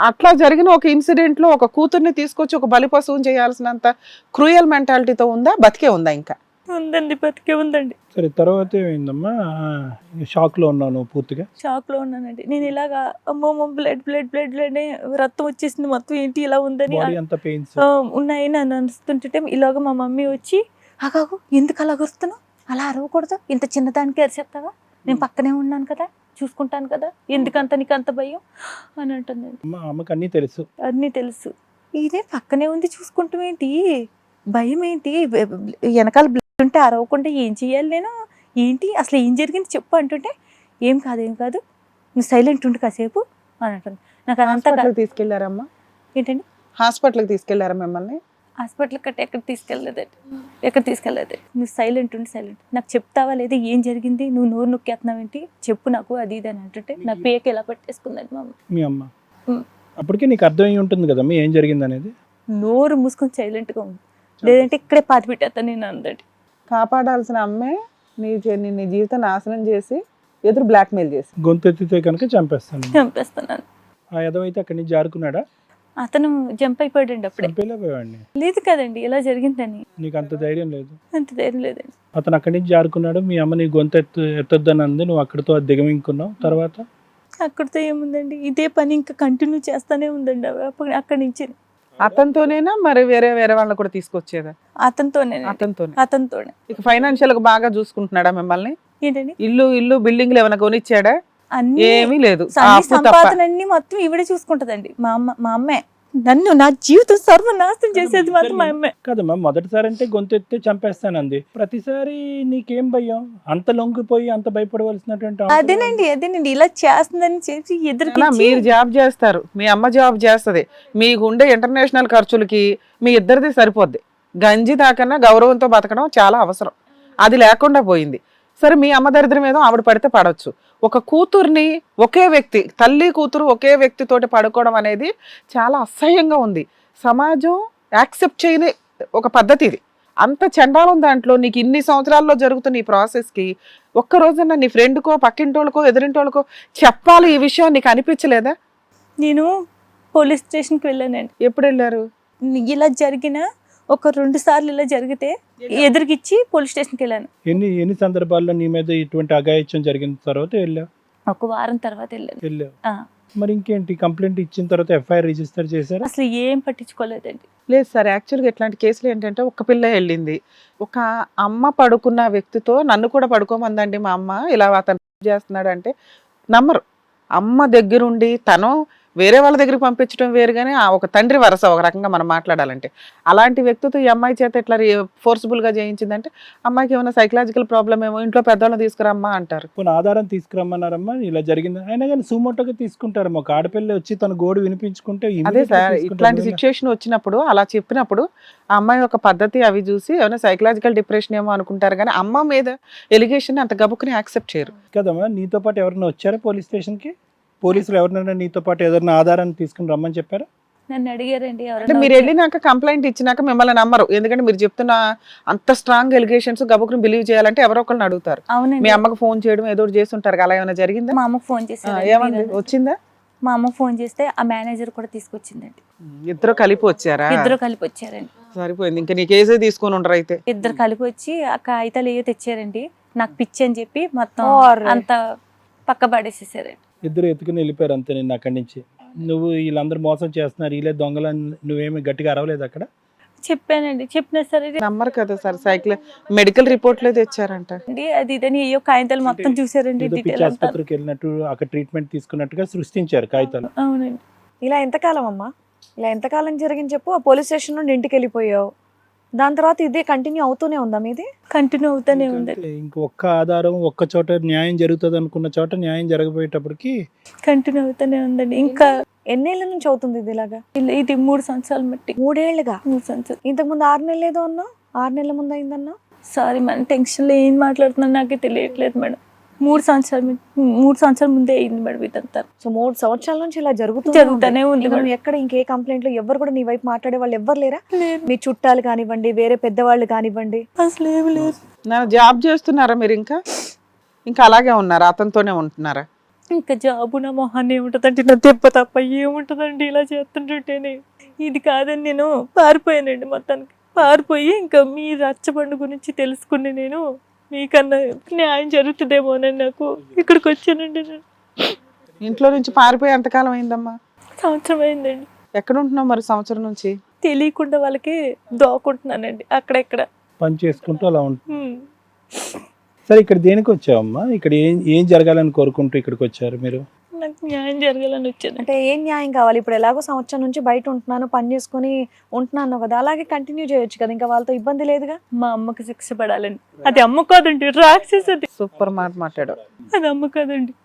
అట్లా జరిగిన ఒక ఇన్సిడెంట్ లో ఒక కూతుర్ని తీసుకొచ్చి ఒక బలిపశువుని చేయాల్సినంత క్రూయల్ మెంటాలిటీతో ఉందా? బతికే ఉందా? ఇంకా ఉందండి, బతికే ఉందండి. సరే తర్వాత ఏమైందమ్మా? షాక్ లో ఉన్నావు నువ్వు? పూర్తిగా షాక్ లో ఉన్నానండి. నేను ఇలాగా అమ్మో బ్లడ్ బ్లడ్ బ్లడ్ బ్లడ్ రక్తం వచ్చేసింది మొత్తం, ఏంటి ఇలా ఉందని ఉన్నాయి నన్ను అనిస్తుంటే ఇలాగ మా మమ్మీ వచ్చి ఆగాగు, ఎందుకు అలాగ వస్తున్నావు, అలా అరవకూడదు, ఇంత చిన్నదానికి అరిచేస్తావా, నేను పక్కనే ఉన్నాను కదా, చూసుకుంటాను కదా, ఎందుకంత నీకు అంత భయం అని అంటుందండి. అమ్మకి అన్నీ తెలుసు? అన్నీ తెలుసు. ఇదే పక్కనే ఉంది చూసుకుంటాం ఏంటి, భయం ఏంటి, వెనకాల బ్లడ్ ఉంటే అరవకుండా ఏం చెయ్యాలి నేను, ఏంటి అసలు ఏం జరిగింది చెప్పు అంటుంటే ఏం కాదు నువ్వు సైలెంట్ ఉండు కాసేపు అని అంటుంది. నాకు అదంతా తీసుకెళ్లారమ్మా? ఏంటండి హాస్పిటల్కి తీసుకెళ్లారా మిమ్మల్ని? హాస్పిటల్ కట్ట ఎక్కడ తీసుకెళ్ళలేదు. నువ్వు సైలెంట్ ఉండి నాకు చెప్తావా లేదా ఏం జరిగింది, నువ్వు నోరు నొక్కేస్తున్నావు ఏంటి చెప్పు నాకు, అది ఇది అని అంటుంటే నా పేక ఎలా పట్టేసుకుందండి మా అమ్మ. మీ అమ్మ అప్పటికే నీకు అర్థమై ఉంటుంది కదా ఏం జరిగింది అనేది? నోరు మూసుకొని సైలెంట్గా ఉంది, లేదంటే ఇక్కడే పాతి పెట్టేస్తాను నేను అందండి. కాపాడాల్సిన అమ్మే నీ జీవితం నాశనం చేసి ఎదురు బ్లాక్మెయిల్ చేసి గొంతెత్తితే కనుక చంపేస్తున్నాను. ఆ ఎదవైతే అక్కడి నుంచి జారుకున్నాడా? అతను జంప్ అయిపోయాడండి అప్పుడే. చంపేలేకపోయాడిని. లేదు కదండి ఇలా జరిగిందని. నీకు అంత ధైర్యం లేదు. అంత ధైర్యం లేదండి. అతను అక్కడి నుంచి జారుకున్నాడు, మీ అమ్మ నీ గొంతు ఎత్తొద్దని అంది, నువ్వు అక్కడితో అది దిగమింకున్నావు. తర్వాత అక్కడితో ఏముందండి, ఇదే పని ఇంకా కంటిన్యూ చేస్తానే ఉందండి అక్కడి నుంచి. అతనితోనేనా మరి వేరే వేరే వాళ్ళని కూడా తీసుకొచ్చేదా? అతనితోనే. అతనితోనే. ఇక ఫైనాన్షియల్ గా బాగా చూసుకుంటున్నాడా మిమ్మల్ని? ఏంటండి, ఇల్లు బిల్డింగ్లు ఏమైనా కొనిచ్చాడా? అన్ని ఏమీ లేదు. సంపాదన అన్ని మొత్తం ఈవిడే చూసుకుంటదండి. మా అమ్మే నన్ను, నా జీవితం సర్వనాశనం చేసేది మాత్రం మా అమ్మే. కదమ్మా, మొదటిసారి అంటే గొంతు ఎత్తే చంపేస్తానంది, ప్రతిసారి నీకేం భయం? అంత లొంగిపోయి అంత భయపడవలసినటువంటి అదేనండి ఇలా చేస్తుందని చెప్పి ఎదురు. మీరు జాబ్ చేస్తారు, మీ అమ్మ జాబ్ చేస్తది, మీకు ఉండే ఇంటర్నేషనల్ ఖర్చులకి మీ ఇద్దరిది సరిపోద్ది. గంజి దాకన్నా గౌరవంతో బతకడం చాలా అవసరం. అది లేకుండా పోయింది. సరే, మీ అమ్మ దరిద్రం ఏదో ఆవిడ పడితే పడవచ్చు. ఒక కూతుర్ని ఒకే వ్యక్తి, తల్లి కూతురు ఒకే వ్యక్తితోటి పడుకోవడం అనేది చాలా అసహ్యంగా ఉంది. సమాజం యాక్సెప్ట్ చేయని ఒక పద్ధతి ఇది. అంత చండాలం దాంట్లో నీకు ఇన్ని సంవత్సరాల్లో జరుగుతున్న ఈ ప్రాసెస్కి ఒక్క రోజున నీ ఫ్రెండ్కో పక్కింటోళ్ళకో ఎదురింటోళ్ళకో చెప్పాలి ఈ విషయం నీకు అనిపించలేదా? నేను పోలీస్ స్టేషన్కి వెళ్ళానండి. ఎప్పుడు వెళ్ళారు? ఇలా జరిగిన ఒక 2 సార్లు ఇలా జరిగితే ఎదురుకిచ్చి పోలీస్ స్టేషన్కి వెళ్ళాను. ఎన్ని సందర్భాల్లో నీ మీద ఇటువంటి అఘాయిత్యం జరిగిన తర్వాత వెళ్ళావు? ఒక వారం తర్వాత వెళ్ళాను. మరి ఇంకేంటి, కంప్లైంట్ ఇచ్చిన తర్వాత ఎఫ్ఐఆర్ రిజిస్టర్ చేశారు? అసలు ఏం పట్టించుకోలేదండి. లేదు సార్, యాక్చువల్గా ఇట్లాంటి కేసులు ఏంటంటే ఒక పిల్ల వెళ్ళింది, ఒక అమ్మ పడుకున్న వ్యక్తితో నన్ను కూడా పడుకోమందండి మా అమ్మ, ఇలా అతను చేస్తున్నాడు అంటే నమ్మరు. అమ్మ దగ్గరుండి తను వేరే వాళ్ళ దగ్గరికి పంపించడం వేరు, కానీ ఒక తండ్రి వరస ఒక రకంగా మనం మాట్లాడాలంటే అలాంటి వ్యక్తితో ఈ అమ్మాయి చేత ఇట్లా ఫోర్స్ఫుల్గా చేయించిందంటే అమ్మాయికి ఏమైనా సైకలాజికల్ ప్రాబ్లమ్ ఏమో, ఇంట్లో పెద్దవాళ్ళని తీసుకురమ్మా అంటారు. కొన్ని ఆధారం తీసుకురమ్మన్నారమ్మా, ఇలా జరిగింది. అయినా కానీ సుమోటోగా తీసుకుంటారు. ఒక ఆడపిల్ల వచ్చి తన గోడు వినిపించుకుంటే అదే సార్, ఇట్లాంటి సిచ్యువేషన్ వచ్చినప్పుడు అలా చెప్పినప్పుడు ఆ అమ్మాయి ఒక పద్ధతి అవి చూసి ఏమైనా సైకలాజికల్ డిప్రెషన్ ఏమో అనుకుంటారు, కానీ అమ్మ మీద ఎలిగేషన్ అంత గబుక్కుని యాక్సెప్ట్ చేయరు కదమ్మా. నీతో పాటు ఎవరైనా వచ్చారా పోలీస్ స్టేషన్కి? పోలీసులు ఎవరినైనా నీతో పాటు ఏదైనా ఆధారాన్ని తీసుకుని రమ్మని చెప్పారా? నన్ను అడిగారండి. అంటే మీరు వెళ్ళినాక కంప్లైంట్ ఇచ్చినాక మిమ్మల్ని నమ్మరు, ఎందుకంటే మీరు చెప్తున్న అంత స్ట్రాంగ్ ఎలిగేషన్స్ గబుక్కుని బిలీవ్ చేయాలంటే ఎవరో ఒకళ్ళని అడుగుతారు. మీ అమ్మకు ఫోన్ చేయడం ఏదో చేస్తుంటారు, అలా ఏమైనా జరిగిందా? మా అమ్మకు ఫోన్ చేశారు. ఏమన్నా వచ్చిందా? మా అమ్మ ఫోన్ చేస్తే ఆ మేనేజర్ కూడా తీసుకొచ్చిందండి. ఇద్దరు కలిపి వచ్చారా? ఇద్దరు కలిపి వచ్చారండి. సరిపోయింది, ఇంకా నీ కేసే తీసుకొని ఉండరు అయితే. ఇద్దరు కలిపి వచ్చి ఆ కాగితాలు ఏవో తెచ్చారండి, నాకు పిచ్చి అని చెప్పి మొత్తం అంత పక్క పడేసేసారండి. ఇద్దరు ఎత్తుకుని వెళ్ళిపోయారు అంతే నిన్ను అక్కడి నుంచి. నువ్వు వీళ్ళందరూ మోసం చేస్తున్నారు, వీళ్ళే దొంగలని నువ్వేమి గట్టిగా అరవలేదు అక్కడ? చెప్పానండి, చెప్పినా సరే నమ్మరు కదా సార్. మెడికల్ రిపోర్ట్లే తెచ్చారంట. అది ఇదని ఏయో కాగితాలు మొత్తం చూసారండి. ఆసుపత్రికి వెళ్ళినట్టు అక్కడ ట్రీట్మెంట్ తీసుకున్నట్టుగా సృష్టించారు కాగితాలు. అవునండి. ఇలా ఎంతకాలం అమ్మా, ఇలా ఎంతకాలం జరిగింది చెప్పు? ఆ పోలీస్ స్టేషన్ నుండి ఇంటికి వెళ్ళిపోయావు, దాని తర్వాత ఇదే కంటిన్యూ అవుతూనే ఉందా మీది? కంటిన్యూ అవుతూనే ఉంది. ఇంకొక ఆధారం ఒక్క చోట న్యాయం జరుగుతుంది అనుకున్న చోట న్యాయం జరగబోయేటప్పటికి కంటిన్యూ అవుతూనే ఉందండి. ఇంకా ఎన్నేళ్ల నుంచి అవుతుంది ఇది ఇలాగా? ఇది 3 సంవత్సరాలు బట్టి. 3 ఏళ్ళుగా? 3 సంవత్సరాలు. ఇంతకు ముందు 6 నెలలు ఏదో అన్నా, 6 నెలల ముందు అయిందన్నా. సారీ మేడం, టెన్షన్లో ఏం మాట్లాడుతున్నా నాకే తెలియట్లేదు మేడం. 3 సంవత్సరాల ముందే అయింది మేడం ఇదంతా. సో 3 సంవత్సరాల నుంచి ఇలా జరుగుతూనే ఉంది. ఎక్కడ ఇంకే కంప్లైంట్లు ఎవరు కూడా నీ వైపు మాట్లాడే వాళ్ళు ఎవ్వరు లేరా? మీ చుట్టాలు కానివ్వండి, వేరే పెద్దవాళ్ళు కానివ్వండి? అసలు ఏమి లేదు. జాబ్ చేస్తున్నారా మీరు? ఇంకా అలాగే ఉన్నారా? అతనితోనే ఉంటున్నారా? ఇంకా జాబు నా మొహాన్ని ఏముంటుందండి, నా దెబ్బ తప్ప ఏముంటుందండి ఇలా చేస్తుంటేనే. ఇది కాదని నేను పారిపోయానండి. మొత్తానికి పారిపోయి ఇంకా మీ రచ్చబండు గురించి తెలుసుకుని నేను మీకన్నా న్యాయం జరుగుతుందేమోనని నాకు ఇక్కడికి వచ్చానండి. నేను ఇంట్లో నుంచి పారిపోయి ఎంతకాలం అయిందమ్మా? 1 సంవత్సరం అయిందండి. ఎక్కడ ఉంటున్నావు మరి సంవత్సరం నుంచి? తెలియకుండా వాళ్ళకి దోకుంటున్నానండి అక్కడెక్కడ పని చేసుకుంటూ అలా ఉంటుంది. సరే, ఇక్కడ దేనికి వచ్చావమ్మా? ఇక్కడ ఏం జరగాలని కోరుకుంటూ ఇక్కడికి వచ్చారు మీరు? నాకు న్యాయం జరగాలని వచ్చాను. అంటే ఏం న్యాయం కావాలి? ఇప్పుడు ఎలాగో సంవత్సరం నుంచి బయట ఉంటున్నాను, పని చేసుకుని ఉంటున్నాను కదా, అలాగే కంటిన్యూ చేయొచ్చు కదా, ఇంకా వాళ్ళతో ఇబ్బంది లేదుగా. మా అమ్మకి శిక్ష పడాలండి. అది అమ్మ కాదండి, రాక్షసది. సూపర్ మాట మాట్లాడావు. అది అమ్మ కాదండి,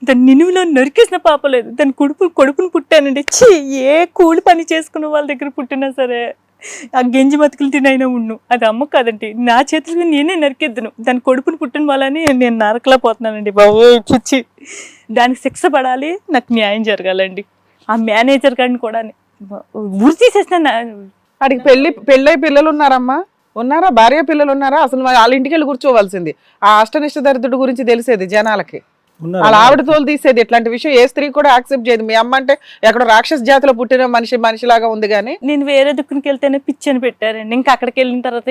దాని నిలువులో నరికేసిన పాప లేదు. దాని కొడుకుని పుట్టానండి. ఏ కూలి పని చేసుకున్న వాళ్ళ దగ్గర పుట్టినా సరే ఆ గెంజి బతుకులు తినైనా ఉండు. అది అమ్మ కాదండి, నా చేతులు నేనే నరికేద్దును. దాని కొడుకుని పుట్టిన వాళ్ళని నేను నరకలా పోతున్నానండి బాబు. చిచ్చి, దానికి శిక్ష పడాలి, నాకు న్యాయం జరగాలండి. ఆ మేనేజర్ గారిని కూడా ఉరి తీసేసిన. వాడికి పెళ్ళై పిల్లలు ఉన్నారమ్మా? ఉన్నారా? భార్య పిల్లలు ఉన్నారా? అసలు వాళ్ళ ఇంటికి వెళ్ళి కూర్చోవలసింది. ఆ అష్టనిష్ట దరిద్రుడి గురించి తెలిసేది జనాలకి. ఉన్నారా? వాళ్ళ ఆవిడ తోలు తీసేది ఇట్లాంటి విషయం ఏ స్త్రీ కూడా యాక్సెప్ట్ చేయదు. మీ అమ్మ అంటే ఎక్కడ రాక్షస జాతిలో పుట్టిన మనిషిలాగా ఉంది కానీ నేను వేరే దుక్కునికి వెళ్తేనే పిచ్చని పెట్టారండి. ఇంకా అక్కడికి వెళ్ళిన తర్వాత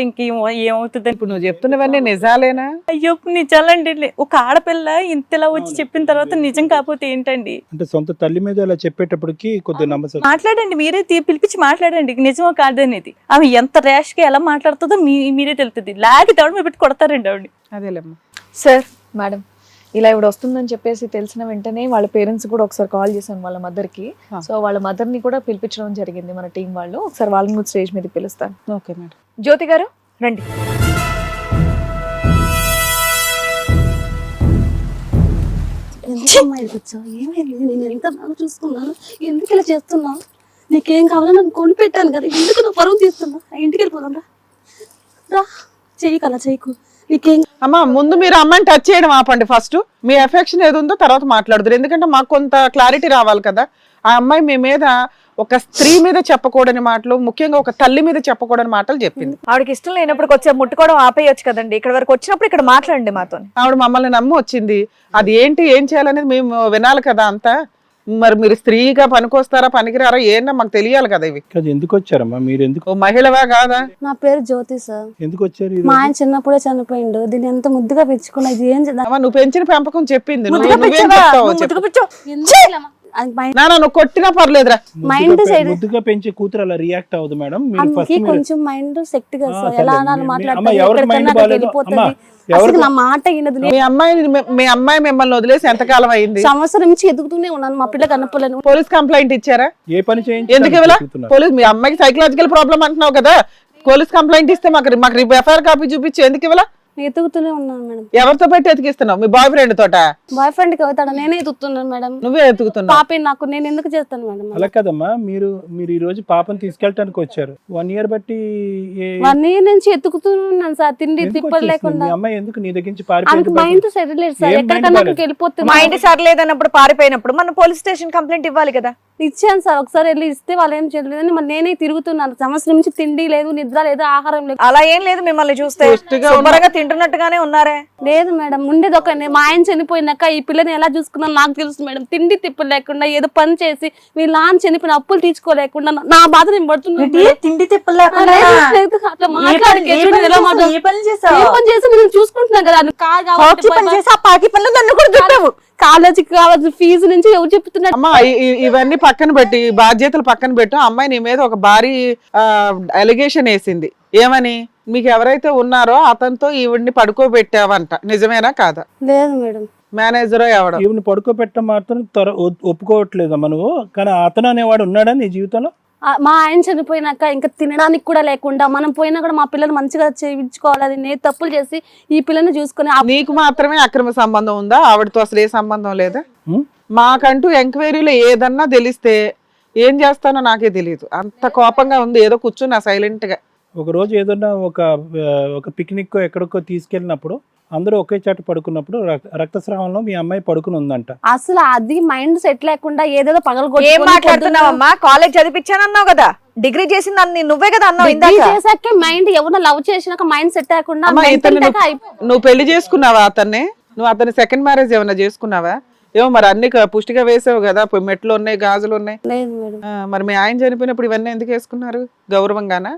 ఏమవుతుంది ఇప్పుడు నువ్వు చెప్తున్నవన్నీ నిజాలేనా? అయ్యో నిజాలండి. ఒక ఆడపిల్ల ఇంతలా వచ్చి చెప్పిన తర్వాత నిజం కాకపోతే ఏంటండి? అంటే సొంత తల్లి మీద ఇలా చెప్పేటప్పటికి కొద్దిగా నమ్మసం. మాట్లాడండి, మీరే పిలిపించి మాట్లాడండి నిజమో కాదనేది. ఆమె ఎంత ర్యాష్ గా ఎలా మాట్లాడుతుందో మీరే తెలుస్తుంది. లాగి దవడ మీద పెట్టి కొడతారండి ఆవిడ. అదేలేమ్మా. సార్ మేడం ఇలా ఇవిడ వస్తుందని చెప్పేసి తెలిసిన వెంటనే వాళ్ళ పేరెంట్స్ కూడా ఒకసారి కాల్ చేశాను వాళ్ళ మదర్కి. సో వాళ్ళ మదర్ని కూడా పిలిపించడం జరిగింది మన టీం వాళ్ళు. ఒకసారి వాళ్ళని కూడా స్టేజ్ మీద పిలుస్తాను. Okay madam. జ్యోతి గారు రండి. ఏమైంది? నేను ఎంత బాగా చూసుకున్నాను, ఎందుకు ఇలా చేస్తున్నావు? నీకేం కావాలో నాకు కొని పెట్టాను కదా, ఎందుకు నువ్వు పరువు తీస్తున్నా? ఇంటికి వెళ్ళిపోదాం రా. చెయ్యి కలా చెయ్యకు. నీకేం అమ్మా ముందు మీరు అమ్మాయిని టచ్ చేయడం ఆపండి. ఫస్ట్ మీ ఎఫెక్షన్ ఏది ఉందో తర్వాత మాట్లాడుదురు. ఎందుకంటే మాకు కొంత క్లారిటీ రావాలి కదా. ఆ అమ్మాయి మీ మీద ఒక స్త్రీ మీద చెప్పకూడని మాటలు, ముఖ్యంగా ఒక తల్లి మీద చెప్పకూడని మాటలు చెప్పింది. ఆవిడకి ఇష్టం లేనప్పుడు వచ్చే ముట్టుకోవడం ఆపేయొచ్చు కదండి. ఇక్కడ వరకు వచ్చినప్పుడు ఇక్కడ మాట్లాడండి మాతో. ఆవిడ మమ్మల్ని నమ్మి వచ్చింది. అది ఏంటి ఏం చేయాలనేది మేము వినాలి కదా అంతా. మరి మీరు స్త్రీగా పనికొస్తారా పనికిరారా ఏనా మాకు తెలియాలి కదా. ఇవి కాదు, ఎందుకు వచ్చారమ్మా మీరు? ఎందుకు ఓ మహిళవా కాదా? నా పేరు జ్యోతి సార్. ఎందుకు వచ్చారు ఈ మా రోజు? ఆయన చిన్నప్పుడే చనిపోయిండు. దీన్ని ఎంత ముద్దుగా పెంచుకున్నా, ఇది ఏం చేద్దాం? అమ్మా నువ్వు పెంచిన పెంపకం చెప్పింది. ముద్దుగా నువ్వేం పిచ్చవా? చెప్తావో నువ్వు చెప్పు. ముద్దుగా పిచ్చో. ఎందుకు ఇలా అది మైండ్ నాన్న నువ్వు కొట్టినా పర్లేదురా. మైండ్ సైడ్ ముద్దుగా పెంచే కూతురు అలా రియాక్ట్ అవ్వదు మేడం. మీరు ఫస్ట్ అమ్మకి కొంచెం మైండ్ సెట్ గా సార్. సరే. ఎలా అనాలి అమ్మ, మాట్లాడుతుంది, ఎవరికి మైండ్ బాగాలేదు? వెళ్ళిపోతుంది. అమ్మ, అసలు ఎవరికి- నా మాట వినదు. మీ అమ్మాయి మిమ్మల్ని వదిలేసి ఎంతకాలం అయింది? సంవత్సరం నుంచి ఎదుగుతూనే ఉన్నాను. మా పిల్ల కనపలేను. పోలీస్ కంప్లైంట్ ఇచ్చారా? ఏ పని చేయించి ఎందుకు ఇవ్వలా? పోలీస్ మీ అమ్మాయికి సైకలాజికల్ ప్రాబ్లం అంటున్నావు కదా. పోలీస్ కంప్లైంట్ ఇస్తే మాకు ఎఫ్ఐఆర్ కాపీ చూపించి ఎందుకు ఇవ్వలా? ఎదుగుతూనే ఉన్నాను మేడం. ఎవరితో పెట్టి ఎతికిస్తున్నావు? మీ బాయ్ ఫ్రెండ్ తోట? బాయ్ ఫ్రెండ్ కి అవుతాడా? నేనే ఎదుగుతున్నాను మేడం. నువ్వే ఎతుకుతున్నావు. పాపే నాకు, నేను ఎందుకు చేస్తాను మేడం? అలా కదమ్మా, మీరు ఈ రోజు పాపని తీసుకెళ్ళటానికి వచ్చారు. 1 year బట్టి 1 year నుంచి ఎత్తుకుతున్నాను సార్. తిండి ఎందుకు తిప్పలు వచ్చేసింది? లేకుండా. మీ అమ్మాయి ఎందుకు నీ దగ్గర నుంచి ఆమెకు పారిపోయింది? మైండ్ సెట్ లేదు సార్. ఏం ఎక్కడికన్నా mind అక్కడికి వెళ్ళిపోతుంది. మా ఇంటి సర్లేదన్నప్పుడు పారిపోయినప్పుడు మనం పోలీస్ స్టేషన్ కంప్లైంట్ ఇవ్వాలి కదా. ఇచ్చాను సార్. ఒకసారి వెళ్ళి ఇస్తే వాళ్ళు ఏం చేయలేదని మరి నేనే తిరుగుతున్నాను. సంవత్సరం నుంచి తిండి లేదు, నిద్ర లేదు, ఆహారం లేదు. అలా ఏం లేదు. మిమ్మల్ని చూస్తే పుష్టిగా శుభ్రంగా తింటున్నట్టుగానే ఉన్నారే. లేదు మేడం, ఉండేది ఒక మా ఆయన చనిపోయినాక ఈ పిల్లని ఎలా చూసుకున్నాను నాకు తెలుసు మేడం. తిండి తిప్పలు లేకుండా ఏదో పని చేసి వీళ్ళ నాన్న చనిపోయిన అప్పులు తీర్చుకోలేకుండా నా బాధ నేను పడుతున్నాను. తిండి తిప్పలు అట్లా మాట్లాడి ఎలా మాట్లాడు- ఏ పని చేసి నేను చూసుకుంటున్నాను కదా. కాలేజీకి కావాల్సిన ఫీజు నుంచి ఎవరు చెప్తున్నారు? అమ్మా ఇవన్నీ పక్కన పెట్టి బాధ్యతలు పక్కన పెట్టు. అమ్మాయి నీ మీద ఒక భారీ అలిగేషన్ వేసింది. ఏమని? మీకు ఎవరైతే ఉన్నారో అతనితో ఈవిడ్ని పడుకోబెట్టావంట. నిజమేనా కాదా? లేదు మేడం. మేనేజరో ఎవడో ఈవిని పడుకోబెట్టడం మాత్రం ఒప్పుకోవట్లేదమ్మా నువ్వు. కానీ అతను అనేవాడు ఉన్నాడా నీ జీవితంలో? మా ఆయన చనిపోయినాక ఇంకా తినడానికి కూడా లేకుండా మనం పోయినా కూడా మా పిల్లలు మంచిగా చేయించుకోవాలి. అది నేను తప్పులు చేసి ఈ పిల్లని చూసుకుని నీకు మాత్రమే అక్రమ సంబంధం ఉందా? ఆవిడతో అసలు ఏ సంబంధం లేదా? ఉం? మాకంటూ ఎంక్వైరీలో ఏదన్నా తెలిస్తే ఏం చేస్తానో నాకే తెలియదు. అంత కోపంగా ఉంది. ఏదో కూర్చున్నా సైలెంట్ గా. ఒక రోజు ఏదన్నా ఒక పిక్నిక్ ఎక్కడికో తీసుకెళ్ళినప్పుడు అందరూ ఒకే చాటు పడుకున్నప్పుడు రక్తస్రావంలో మీ అమ్మాయి పడుకుని ఉందంట. అసలు అది మైండ్ సెట్ లేకుండా ఏదేదో ఏం మాట్లాడుతున్నావమ్మా? కాలేజ్ చదివించానన్నావు కదా. డిగ్రీ చేసింది నువ్వే కదా అన్నావు ఇందాక. చేసాకే మైండ్ ఎవరినో లవ్ చేసినాక మైండ్ సెట్ లేకుండా అమ్మా, mental ఇతన్ని attack నువ్వు పెళ్లి చేసుకున్నావా అతన్ని? నువ్వు అతని సెకండ్ మ్యారేజ్ ఏమన్నా చేసుకున్నావా? ఏమో మరి అన్ని పుష్టిగా వేసావు కదా. మెట్లు ఉన్నాయి, గాజులు ఉన్నాయి. లేదు మేడం. మరి మీ ఆయన చనిపోయినప్పుడు ఇవన్నీ ఎందుకు వేసుకున్నారు? గౌరవంగానా?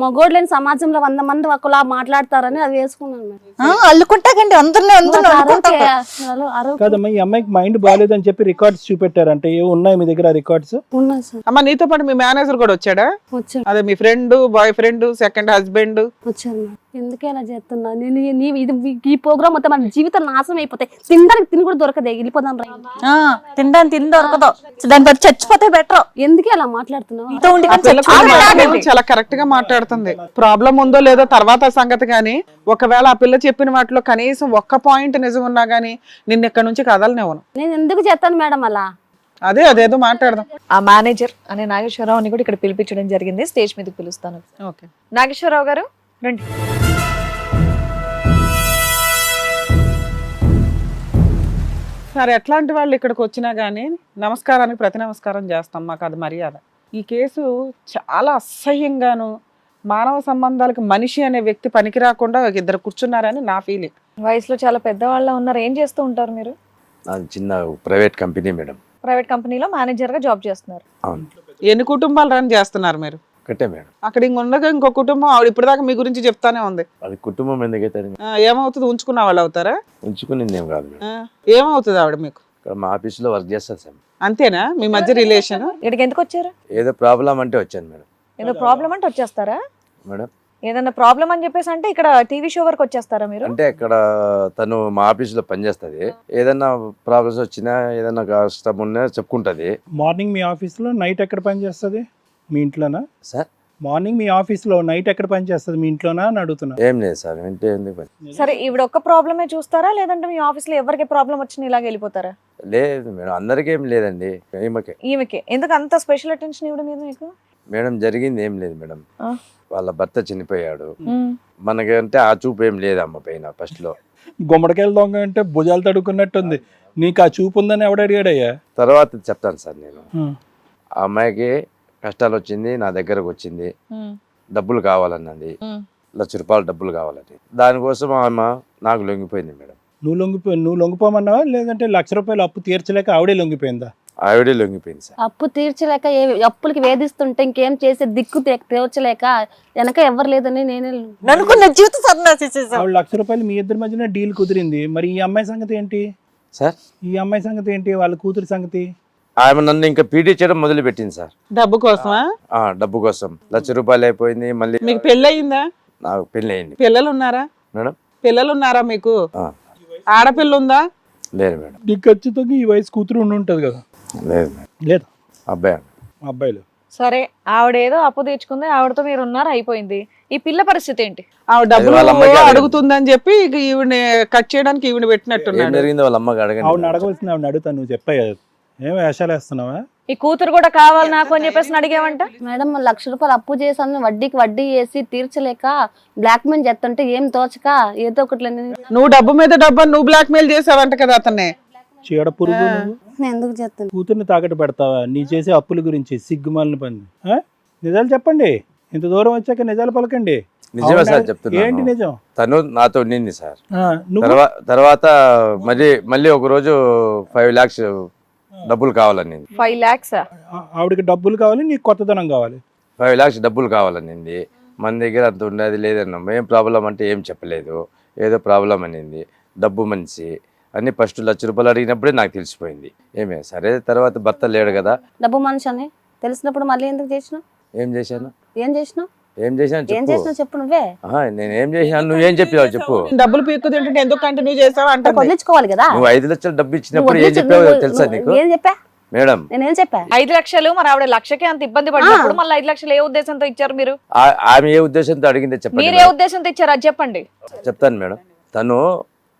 మగోడు లేని సమాజంలో 100 మంది ఒకలా మాట్లాడతారని అది వేసుకున్నాను మేడం. అల్లుకుంటాకండి కాదమ్మా, ఈ అమ్మాయికి మైండ్ బాగాలేదని చెప్పి రికార్డ్స్ చూపెట్టారంటే ఏ ఉన్నాయి మీ దగ్గర రికార్డ్స్? ఉన్నాయి సార్. అమ్మ నీతో పాటు మీ మేనేజర్ కూడా వచ్చాడా? వచ్చాను. అదే మీ friend, boy friend, second husband. వచ్చాను మేడం. ఎందుకు ఇలా చేస్తున్నా? ఈ ప్రోగ్రామ్ మొత్తం మన జీవితం నాశనం అయిపోతాయి. తినడానికి తిని కూడా దొరకదే. వెళ్ళిపోదాం రా. తినడానికి తిండి దొరకదు. దాని బట్టి చచ్చిపోతే బెటర్. ఎందుకే అలా మాట్లాడుతున్నావు? చాలా కరెక్ట్ గా మాట్లాడుతుంది. ప్రాబ్లం ఉందో లేదో తర్వాత సంగతి గానీ, ఒకవేళ ఆ పిల్ల చెప్పిన వాటిలో కనీసం ఒక్క పాయింట్ నిజం ఉన్నా గానీ నిన్ను ఇక్కడ నుంచి కదలనివ్వను. నేను ఎందుకు చేస్తాను మేడం అలా? అదేదో మాట్లాడదాం. ఆ మేనేజర్ అనే నాగేశ్వరరావుని కూడా ఇక్కడ పిలిపించడం జరిగింది. స్టేజ్ మీదకి పిలుస్తాను. ఓకే నాగేశ్వరరావు గారు రండి. సరే, ఎట్లాంటి వాళ్ళు ఇక్కడికి వచ్చినా కానీ నమస్కారానికి ప్రతి నమస్కారం చేస్తాం. మాకు అది మర్యాద. ఈ కేసు చాలా అసహ్యంగాను, మానవ సంబంధాలకు మనిషి అనే వ్యక్తి పనికి రాకుండా ఇద్దరు కూర్చున్నారని నా ఫీలింగ్. వయసులో చాలా పెద్దవాళ్ళ ఉన్నారు. ఏం చేస్తూ ఉంటారు మీరు? నాది చిన్న ప్రైవేట్ కంపెనీ మేడం. ప్రైవేట్ కంపెనీలో మేనేజర్ గా జాబ్ చేస్తున్నారు. అవును, ఎన్ని కుటుంబాలు రన్ చేస్తున్నారు మీరు? ఒకటే మేడం. అక్కడ ఇంక ఉండగా ఇంకో కుటుంబం ఆవిడ ఇప్పటిదాకా మీ గురించి చెప్తానే ఉంది. అది కుటుంబం ఎందుకైతే ఏమవుతుంది? ఉంచుకున్న వాళ్ళు అవుతారా? ఉంచుకునింది ఏం కాదు మేడం. ఏమవుతుంది ఆవిడ మీకు? ఇక్కడ మా ఆఫీస్లో వర్క్ చేస్తాను సార్. అంతేనా మీ మధ్య రిలేషన్? ఇక్కడికి ఎందుకు వచ్చారు? ఏదో ప్రాబ్లం అంటే వచ్చాను మేడం. ఏదో ప్రాబ్లం అంటే వచ్చేస్తారా మేడం ఏదైనా ప్రాబ్లం అని చెప్పేసి అంటే ఇక్కడ టీవీ షో వరకు వచ్చేస్తారా మీరు? అంటే ఇక్కడ తను మా ఆఫీస్లో పనిచేస్తుంది. ఏదైనా ప్రాబ్లమ్స్ వచ్చినా ఏదైనా కష్టం ఉన్నా చెప్పుకుంటుంది. మార్నింగ్ మీ ఆఫీస్లో, నైట్ ఎక్కడ పని చేస్తుంది? మీ ఇంట్లోనా సార్ మార్నింగ్ మీ ఆఫీస్లో, నైట్ ఎక్కడ పని చేస్తుంది? మీ ఇంట్లోనా అని అడుగుతున్నా. ఏం లేదు సార్, వింటే ఎందుకు పని. సరే ఈవిడ ఒక్క ప్రాబ్లమే చూస్తారా లేదంటే మీ ఆఫీస్ లో ఎవరికి ప్రాబ్లం వచ్చినా ఇలాగ వెళ్ళిపోతారా? లేదు మేడం, అందరికీ ఏం లేదండి, ఈమెకే. ఈమెకి ఎందుకు అంత స్పెషల్ అటెన్షన్ ఇవ్వడం మీద మీకు? మేడం జరిగింది ఏం లేదు మేడం. ఆ. వాళ్ళ భర్త చనిపోయాడు. మనకంటే ఆ చూపు ఏం లేదు అమ్మ పైన ఫస్ట్ లో. గుమ్మడికాయలు దొంగ అంటే భుజాలు తడుకున్నట్టుంది. నీకు ఆ చూపు ఉందని ఎవడు అడిగాడయ్యా? తర్వాత చెప్తాను సార్ నేను. ఆ అమ్మాయికి కష్టాలు వచ్చింది, నా దగ్గరకు వచ్చింది, డబ్బులు కావాలన్నది, ₹1,00,000 డబ్బులు కావాలని. దానికోసం ఆమె నాకు లొంగిపోయింది మేడం. నువ్వు లొంగిపోమన్నావా లేదంటే ₹1,00,000 అప్పు తీర్చలేక ఆవిడే లొంగిపోయిందా? ఆవిడే లొంగిపోయింది సార్. అప్పు తీర్చలేక అప్పులకి వేధిస్తుంటే ఇంకేం చేసే దిక్కు తీర్చలేక వెనక ఎవరు లేదని నేనే అనుకున్న జీవిత సన్నాసేసేసావు. ఆవిడ ₹1,00,000 మీ ఇద్దరి మధ్యన డీల్ కుదిరింది. మరి ఈ అమ్మాయి సంగతి ఏంటి? సార్ ఈ అమ్మాయి సంగతి ఏంటి? వాళ్ళ కూతురి సంగతి? ఆమె నన్ను ఇంకా పీడీ చేయడం మొదలు పెట్టింది సార్. డబ్బు కోసమా? డబ్బు కోసం ₹1,00,000 అయిపోయింది. మళ్ళీ మీకు పెళ్ళి అయిందా? నాకు పెళ్లి అయింది. పిల్లలు ఉన్నారా మేడం? పిల్లలు ఉన్నారా మీకు? ఆ, ఆడపిల్ల ఉందా? లేదు మేడం. నీకు ఖచ్చితంగా ఈ వయసు కూతురు ఉండి ఉంటుంది కదా? లేదు మేడం. లేదు అబ్బాయి. అబ్బాయిలు. సరే ఆవిడ ఏదో అప్పు తెచ్చుకుంది, ఆవిడతో మీరు ఉన్నారు, అయిపోయింది. ఈ పిల్ల పరిస్థితి ఏంటి? ఆవిడ డబ్బులు వాళ్ళ అమ్మకి అడగండి. అడుగుతుందని చెప్పి ఇక ఈవిడ కట్ చేయడానికి ఈవిడ ఏం పెట్టినట్టున్నాడు. జరిగిందో వాళ్ళ అమ్మకి అడగండి. ఆవిడని అడగవలసింది ఆవిడని అడుగుతా. నువ్వు చెప్పాయి ఏం వేషాలు వేస్తున్నావా? ఈ కూతురు కూడా కావాలి నాకు అని చెప్పేసి అడిగేవంట. మేడం ₹1,00,000 అప్పు చేసాను, వడ్డీకి వడ్డీ వేసి తీర్చలేక బ్లాక్ మెయిల్ చేస్తుంటే ఏం తోచక ఏదో ఒకటి నువ్వు డబ్బు మీద డబ్బు నువ్వు బ్లాక్ మెయిల్ చేసావంట కదా అతన్ని. చీడ పురుగు నువ్వు. నేను ఎందుకు చేస్తాను? కూతుర్ని తాకట్టు పెడతావా? నీ చేసే అప్పుల గురించి సిగ్గుమాలిన పని. నిజాలు చెప్పండి. ఇంత దూరం వచ్చాక నిజాలు పలకండి. నిజమే సార్ ఏంటి చెప్తున్నాను. నిజం? తను నాతో ఉండింది సార్. నువ్వు తర్వాత మళ్ళీ ఒక రోజు 5 lakhs డబ్బులు కావాలని. 5 lakhs? ఆవిడకి డబ్బులు కావాలి, నీకు కొత్తదనం కావాలి. 5 lakhs డబ్బులు కావాలనింది. మన దగ్గర అంత ఉండేది లేదన్నాం. ఏం ప్రాబ్లం అంటే ఏం చెప్పలేదు. ఏదో ప్రాబ్లం అనింది. డబ్బు మనిషి అని ఫస్ట్ ₹1,00,000 అడిగినప్పుడే నాకు తెలిసిపోయింది. ఏమే సరే, తర్వాత భర్త లేడు కదా. డబ్బు మనిషి అని తెలిసినప్పుడు మళ్ళీ ఎందుకు చేసినావు? ఏం చేశాను ఏం చేసినావు? ఏం చేశాను ఏం చెప్పు. చేసినావు చెప్పు నువ్వే. నేను ఏం చేశాను, నువ్వేం చెప్పావు చెప్పు. డబ్బులు పీక్కు తింటుంటే ఎందుకు కంటిన్యూ చేసావు అంటే వదిలించుకోవాలి కదా. నువ్వు 5 లక్షలు డబ్బు ఇచ్చినప్పుడు ఏం చెప్పావు తెలుసా నీకు? ఏం చెప్పా మేడం? నేనేం చెప్పా? 5 లక్షలు మరి ఆవిడ లక్షకే అంత ఇబ్బంది పడినప్పుడు మళ్ళీ 5 లక్షలు ఏ ఉద్దేశంతో ఇచ్చారు మీరు? ఆమె ఏ ఉద్దేశంతో అడిగిందో చెప్పండి. మీరు ఏ ఉద్దేశంతో ఇచ్చారు అది చెప్పండి. చెప్తాను మేడం. తను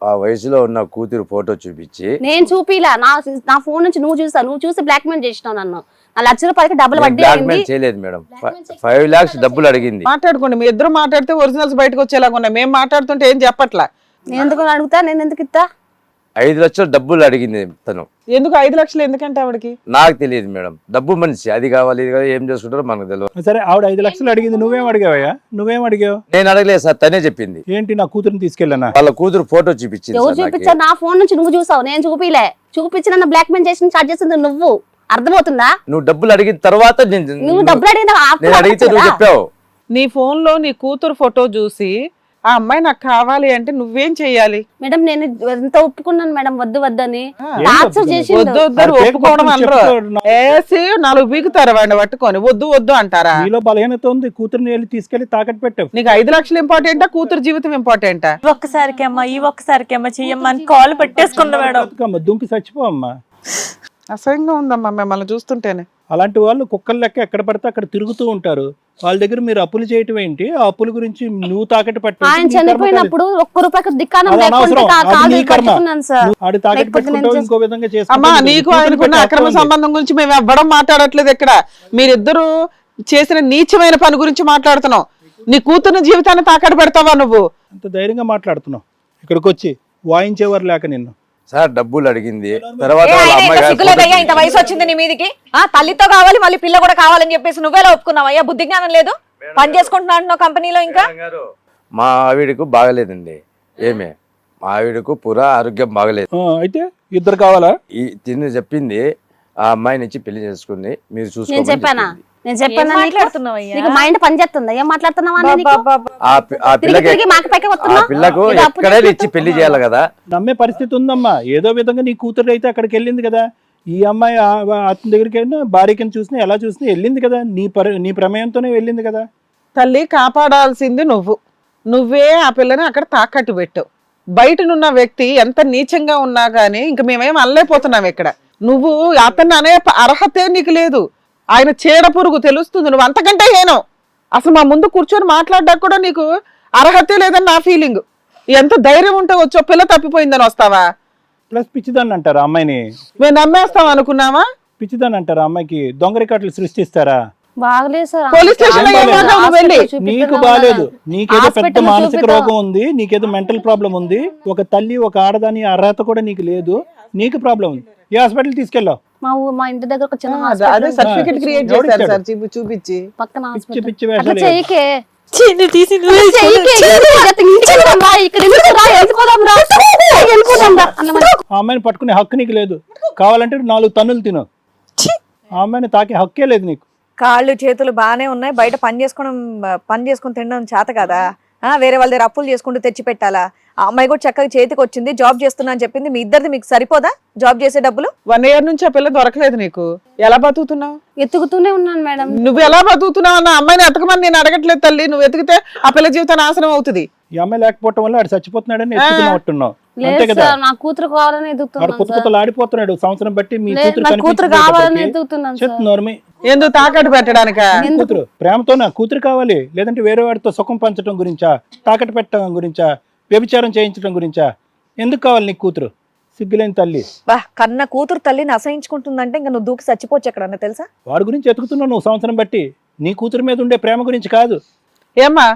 ఆ వయసులో ఉన్న కూతురు ఫోటో చూపించి, నేను చూపిలా, నా ఫోన్ నుంచి నువ్వు చూసా, నువ్వు చూసి బ్లాక్ మెయిల్ చేసినావు నన్ను. ₹1,00,000 డబ్బులు వడ్డీ బ్లాక్ అయింది. మెయిల్ చేయలేదు మేడం. 5 lakhs డబ్బులు అడిగింది. మాట్లాడుకోండి. మీ ఇద్దరు మాట్లాడితే ఒరిజినల్స్ బయటకు వచ్చేలాగా ఉన్నాయి. మేము మాట్లాడుతుంటే ఏం చెప్పట్లా. నేను ఎందుకు అడుగుతా? నేను ఎందుకు ఇస్తా? 5 లక్షలు డబ్బులు అడిగింది తను. ఎందుకు 5 లక్షలు? ఎందుకంటే ఆవిడకి నాకు తెలియదు మేడం. డబ్బు మనిషి, అది కావాలి ఇది కావాలి, ఏం చేసుకుంటారో మనకు తెలియదు. సరే, ఆవిడ 5 లక్షలు అడిగింది. నువ్వేం అడిగావయ్యా? నువ్వేం అడిగావు? నేను అడగలేదు సార్, తనే చెప్పింది. ఏంటి, నా కూతురుని తీసుకెళ్ళానా? వాళ్ళ కూతురు ఫోటో చూపించింది ఎవరు సార్ నాకు. చూపించావు? నా ఫోన్ నుంచి నువ్వు చూసావు, నేను చూపిలే. చూపించి నన్ను బ్లాక్ మెయిల్ చేసి స్టార్ట్ చేసింది నువ్వు. అర్థమవుతుందా? నువ్వు డబ్బులు అడిగిన తర్వాత నువ్వు డబ్బులు అడిగిన నేను అడిగితే నువ్వు చెప్పావు. నీ ఫోన్ లో నీ కూతురు ఫోటో చూసి ఆ అమ్మాయి నాకు కావాలి అంటే నువ్వేం చెయ్యాలి? మేడం నేను ఎంత ఒప్పుకున్నాను మేడం, వద్దు వద్దని ఏం టార్చర్ వద్దు? చేసిండు. వద్దు వద్దు అని ఒప్పుకోవడం అనరు. వేసి 4 బీగుతారు వాడిని పట్టుకొని. వద్దు వద్దు అంటారా? నీలో బలహీనత ఉంది. కూతురుని వెళ్ళి తీసుకెళ్లి తాకట్టు పెట్టావు. నీకు 5 లక్షలు ఇంపార్టెంటా కూతురు జీవితం ఇంపార్టెంటా? ఒక్కసారికి అమ్మ ఈ ఒక్కసారికి అమ్మ చెయ్యమ్మ అని కాల్ పెట్టేసుకున్నా మేడం. బతుకమ్మ, దుంకి చచ్చిపో అమ్మా. అసహ్యంగా ఉందమ్మా మిమ్మల్ని చూస్తుంటేనే. అలాంటి వాళ్ళు కుక్కల లెక్క ఎక్కడ పడితే అక్కడ తిరుగుతూ ఉంటారు. వాళ్ళ దగ్గర మీరు అప్పులు చేయటం ఏంటి? ఆ అప్పుల గురించి నువ్వు తాకట్టు ఆయన చనిపోయినప్పుడు ఒక్క దిక్కానం లేకుండా కాలు పట్టుకున్నాను సార్. ఆడి తాకట్టు లేకపోతే నేను పెట్టుకుంటావు, ఇంకో విధంగా అమ్మా చేసుకుంటావు. నీకు ఆయనకున్న అక్రమ సంబంధం గురించి మేము ఎవ్వడం మాట్లాడట్లేదు ఇక్కడ. మీరిద్దరు చేసిన నీచమైన పని గురించి మాట్లాడుతున్నాం. నీ కూతురు జీవితాన్ని తాకట్టు పెడతావా నువ్వు? అంత ధైర్యంగా మాట్లాడుతున్నావు. ఇక్కడికి వచ్చి వాయించేవారు లేక నిన్ను. సార్ డబ్బులు అడిగింది. తర్వాత వాళ్ళ అమ్మాయి సిగ్గులేదయ్యా, ఇంత వయసు వచ్చింది నీ మీదికి. తల్లితో కావాలి మళ్ళీ పిల్ల కూడా కావాలని చెప్పేసి నువ్వేలా ఒప్పుకున్నావయ్యా? బుద్ధి జ్ఞానం లేదు. పని చేసుకుంటున్నావు కంపెనీలో. ఇంకా మా ఆవిడకు బాగలేదండి. ఏమే మా ఆవిడకు పురా ఆరోగ్యం బాగలేదు. అయితే ఇద్దరు కావాలా? ఈ తిని చెప్పింది ఆ అమ్మాయిని ఇచ్చి పెళ్లి చేసుకుని మీరు నేను చూసుకోమని చెప్పానా చెప్పింది. నేను చెప్పానా నీకు? మాట్లాడుతున్నావయ్యా నీకు మైండ్ పని చేస్తుందా? ఏం మాట్లాడుతున్నావా నీకు? ఆ తిరిగి పిల్లకి తిరిగి మాకు పైకి ఆ వస్తున్నావు. పిల్లకు ఏదో అప్పు ఎక్కడైనా ఇచ్చి చేసినట్టు. పెళ్లి చేయాలి కదా. నమ్మే పరిస్థితి ఉందమ్మా. ఏదో విధంగా నీ కూతురు అయితే అక్కడికి వెళ్ళింది కదా. ఈ అమ్మాయి అతని దగ్గరికి వెళ్ళినా భార్యకి చూసినా ఎలా చూసినా వెళ్ళింది కదా. నీ ప్రమేయంతోనే వెళ్ళింది కదా. తల్లి కాపాడాల్సింది నువ్వే ఆ పిల్లని అక్కడ తాకట్టు పెట్టావు. బయటనున్న వ్యక్తి ఎంత నీచంగా ఉన్నా కానీ ఇంక మేమేం అనలేకపోతున్నాం ఇక్కడ. నువ్వు అతన్ని అనే అర్హతే నీకు లేదు. ఆయన చీడ పురుగు తెలుస్తుంది, నువ్వు అంతకంటే హేనం. అసలు మా ముందు కూర్చొని మాట్లాడడానికి కూడా నీకు అర్హతే లేదని నా ఫీలింగ్. ఎంత ధైర్యం ఉంటే వచ్చో పిల్ల తప్పిపోయిందని వస్తావా? ప్లస్ పిచ్చిదాన్ని అంటారా అమ్మాయిని? మేము నమ్మేస్తాం అనుకున్నావా? పిచ్చిదాన్ని అంటారా అమ్మాయికి? దొంగ రికార్డులు సృష్టిస్తారా? బాగలేదు సార్. పోలీస్ స్టేషన్ లో ఏం ఏం మాట్లాడు నువ్వు వెళ్ళి? నీకు బాగాలేదు. నీకేదో పెద్ద హాస్పిటల్ మానసిక చూపిద్దాం. రోగం ఉంది, నీకేదో మెంటల్ ప్రాబ్లం ఉంది. ఒక తల్లి ఒక ఆడదాని అర్హత కూడా నీకు లేదు. నీకు ప్రాబ్లం ఉంది. ఏ హాస్పిటల్ తీసుకెళ్ళావు? మా ఇంటి దగ్గర ఒక చిన్న అదే హాస్పిటల్ సర్టిఫికెట్ క్రియేట్ ఎవరు చేశారు ఇచ్చాడు? సార్ చూపించి. పక్కన పిచ్చి హాస్పిటల్. పిచ్చి అట్లా వేషాలు. చెయ్యికే. తీసి అట్లా చెయ్యికే. ఇంటికి వెళ్దాం రా, ఇక్కడ ఎందుకు రా, వెళ్ళిపోదాం రా, వెళ్ళిపోదాం రా అన్నమాట. ఆ అమ్మాయిని పట్టుకునే హక్కు నీకు లేదు. కావాలంటే 4 తన్నులు తిను. ఆ అమ్మాయిని తాకే హక్కే లేదు నీకు. కాళ్ళు చేతులు బాగానే ఉన్నాయి, బయట పని చేసుకుని తినడం చేత కదా. వేరే వాళ్ళ దగ్గర అప్పులు చేసుకుంటూ తెచ్చి పెట్టాలా? ఆ అమ్మాయి కూడా చక్కగా చేతికి వచ్చింది, జాబ్ చేస్తున్నా అని చెప్పింది. మీ ఇద్దరిది మీకు సరిపోదా జాబ్ చేసే డబ్బులు? 1 year నుంచి ఆ పిల్ల దొరకలేదు నీకు. ఎలా బతుకుతున్నావు? ఎత్తుకుతూనే ఉన్నాను మేడం. నువ్వు ఎలా బతుకుతున్నావు అన్న అమ్మాయిని ఎతకమని నేను అడగట్లేదు తల్లి. నువ్వు ఎతికితే ఆ పిల్ల జీవితం నాశనం అవుతుంది. ఈ అమ్మాయి లేకపోవటం వల్ల ఆడు చచ్చిపోతున్నాడని ఎత్తుకున్నట్టున్నావు. అంతే లేదు కదా. సార్, నా కూతురు కావాలని ఆడు ఎదుగుతున్నాను కొత్త కొత్తలు ఆడిపోతున్నాడు. సంవత్సరం బట్టి మీ లేదు, కూతురు నా కూతురు కావాలని కనిపించదు. ఎదుగుతున్నాను సార్. చెప్తున్నారు మీ ఎందుకు తాకట్టు పెట్టడానిక? కూతురు ప్రేమతో నా కూతురు కావాలి, లేదంటే వేరే వాడితో సుఖం పంచడం గురించా, తాకట్టు పెట్టడం గురించా, వ్యభిచారం చేయించడం గురించా? ఎందుకు కావాలి నీకు కూతురు? సిగ్గులేని తల్లి. బా, కన్న కూతురు తల్లిని అసహించుకుంటుందంటే ఇంకా నువ్వు దూకి చచ్చిపోవచ్చు ఎక్కడన్నా తెలుసా? వాడి గురించి ఎతుకుతున్నావు నువ్వు సంవత్సరం బట్టి. నీ కూతురు మీద ఉండే ప్రేమ గురించి కాదు. ఏమ్మా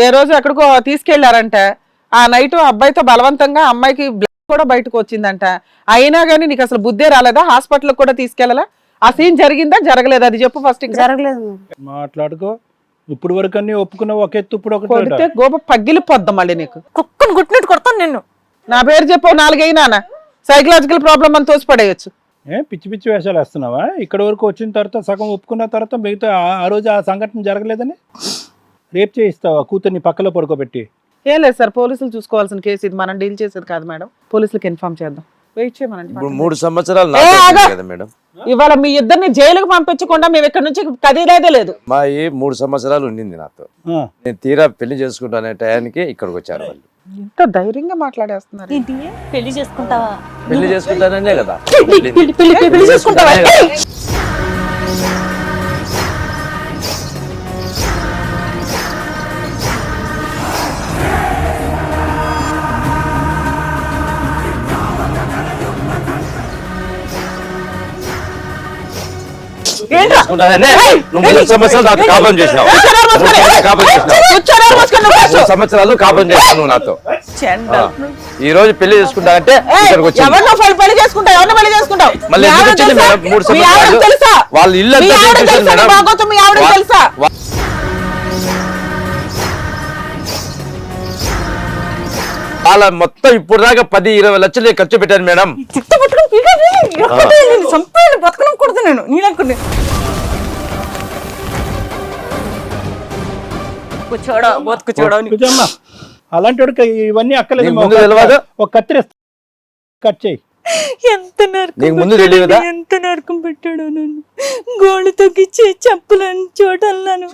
ఏ రోజు ఎక్కడికో తీసుకెళ్లారంట. ఆ నైట్ అబ్బాయితో బలవంతంగా అమ్మాయికి బ్లడ్ కూడా బయటకు వచ్చిందంట. అయినా గానీ నీకు అసలు బుద్ధే రాలేదా? హాస్పిటల్ కూడా తీసుకెళ్ళాలా? ఆ సీన్ జరిగిందా జరగలేదా? అది చెప్పు ఫస్ట్. జరగలేదు మేడం. మాట్లాడుకో. ఇప్పుడు వరకు అన్ని ఒప్పుకున్నావు, ఒక ఎత్తు ఇప్పుడు ఒకటి. కొడితే గోప పగిలి పొద్దాం మళ్ళీ నీకు. కుక్కను గుట్టినట్టు కొడతాను నిన్ను. నా పేరు చెప్పు, 4 అయినా సైకలాజికల్ ప్రాబ్లం అని తోసిపడేయచ్చు. పిచ్చి పిచ్చి వేషాలు వేస్తున్నావా? ఇక్కడ వరకు వచ్చిన తర్వాత సగం ఒప్పుకున్న తర్వాత మిగతా ఆ రోజు ఆ సంఘటన జరగలేదని రేప్ చేయిస్తావా కూతుర్ని పక్కలో పడుకోబెట్టి? ఏం లేదు సార్, పోలీసులు చూసుకోవాల్సిన కేసు ఇది, మనం డీల్ చేసేది కాదు మేడం. పోలీసులకు ఇన్ఫార్మ్ చేద్దాం. వెయిట్ చేయమనండి. ఇప్పుడు 3 సంవత్సరాలు ఏ, నాతో ఆగు. ఉంది కదా మేడం. ఇవాళ మీ ఇద్దరిని జైలుకు పంపించకుండా మేము ఇక్కడ నుంచి కదిలేదే లేదు. అమ్మాయి 3 సంవత్సరాలు ఉండింది నాతో. ఆ, నేను తీరా పెళ్లి చేసుకుంటానే టయానికి ఇక్కడికి వచ్చారు వాళ్ళు. ఇంత ధైర్యంగా మాట్లాడేస్తున్నారు. ఏంటి పెళ్లి చేసుకుంటావా? పెళ్లి చేసుకుంటాననే కదా. పెళ్లి చేసుకుంటావా? చేసుకుంటాననే నువ్వు 3 సంవత్సరాలు నాతో కాపురం చేసినావు. 3 సంవత్సరాలు కాపురం చేసినావు నువ్వు నాతో. ఈ రోజు పెళ్లి చేసుకుంటానంటే ఇక్కడికి వచ్చింది. పెళ్లి చేసుకుంటావు? ఎవరిని పెళ్లి చేసుకుంటావు? మళ్ళీ ఎందుకు వచ్చింది మేడం? 3 మీ ఆవిడకి సంవత్సరాలు తెలుసా? వాళ్ళ ఇల్లు మీ అంతా ఆవిడకి చూశాను తెలుసా? మేడం. భాగవతం మీ ఆవిడకి తెలుసా? వాళ్ళ మొత్తం ఇప్పుడు దాకా 10-20 లక్షలు ఖర్చు పెట్టాను మేడం. చంపాను బతకడం కూడదు నేను నీళ్ళనుకున్నా. కూర్చోడా బతుకు చూడని. కూర్చోమ్మా. అలాంటి వాడికి ఇవన్నీ అక్కలేదు. నీకు ముందు తెలియదా? ఒక కత్తిరి కట్ చేయి. ఎంత నరకం నీకు ముందు పెట్టాడో, తెలియదా? ఎంత నరకం పెట్టాడో నన్ను. గోళ్ళు తగ్గించి చెప్పులని చూడన్నాను.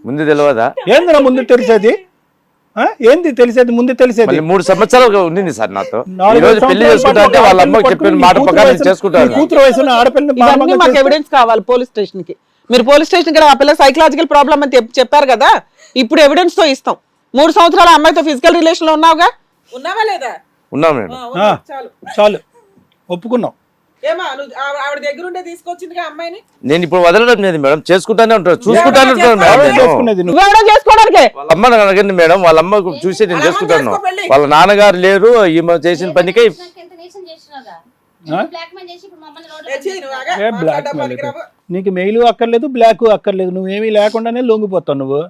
ముందు తెలియదా? ఏందిరా ముందు తెలిసేది? ఏంది తెలిసేది? ముందు తెలిసేది? మళ్ళీ 3 సంవత్సరాలు ఉండింది సార్ నాతో. ఈ 4 రోజు పెళ్లి చేసుకుంటా అంటే వాళ్ళ అమ్మకి చెప్పిన మాట ప్రకారం నేను చేసుకుంటాను. కూతురు వయసున్న ఆడపిల్లని ఇవన్నీ బాగా మాకు ఎవిడెన్స్ కావాలి పోలీస్ స్టేషన్ కి. మీరు పోలీస్ స్టేషన్ కి ఆ పిల్ల సైకలాజికల్ ప్రాబ్లం అని చెప్పారు కదా, ఇప్పుడు ఎవిడెన్స్ తో ఇస్తాం. 3 సంవత్సరాల అమ్మాయితో ఫిజికల్ రిలేషన్ లో ఉన్నావుగా? ఉన్నావా లేదా? ఉన్నాం మేడం. చాలు ఒప్పుకున్నాం. ఆవిడ దగ్గర ఉండే తీసుకొచ్చిందిగా అమ్మాయిని. నేను ఇప్పుడు వదలడం లేదు మేడం, చేసుకుంటానే ఉంటాను, చూసుకుంటానే ఉంటాను మేడం. నేను చేసుకునేది నువ్వు. నువ్వెవడో చేసుకోవడానికి? వాళ్ళ అమ్మ అడగండి మేడం, వాళ్ళ అమ్మ చూసి నేను చేసుకుంటాను. వాళ్ళ నాన్నగారు లేరు, ఈమె చేసిన పనికి. బ్లాక్ నీకు మెయిల్ అక్కర్లేదు, బ్లాక్ అక్కర్లేదు, నువ్వేమీ లేకుండానే లొంగిపోతావు నువ్వు.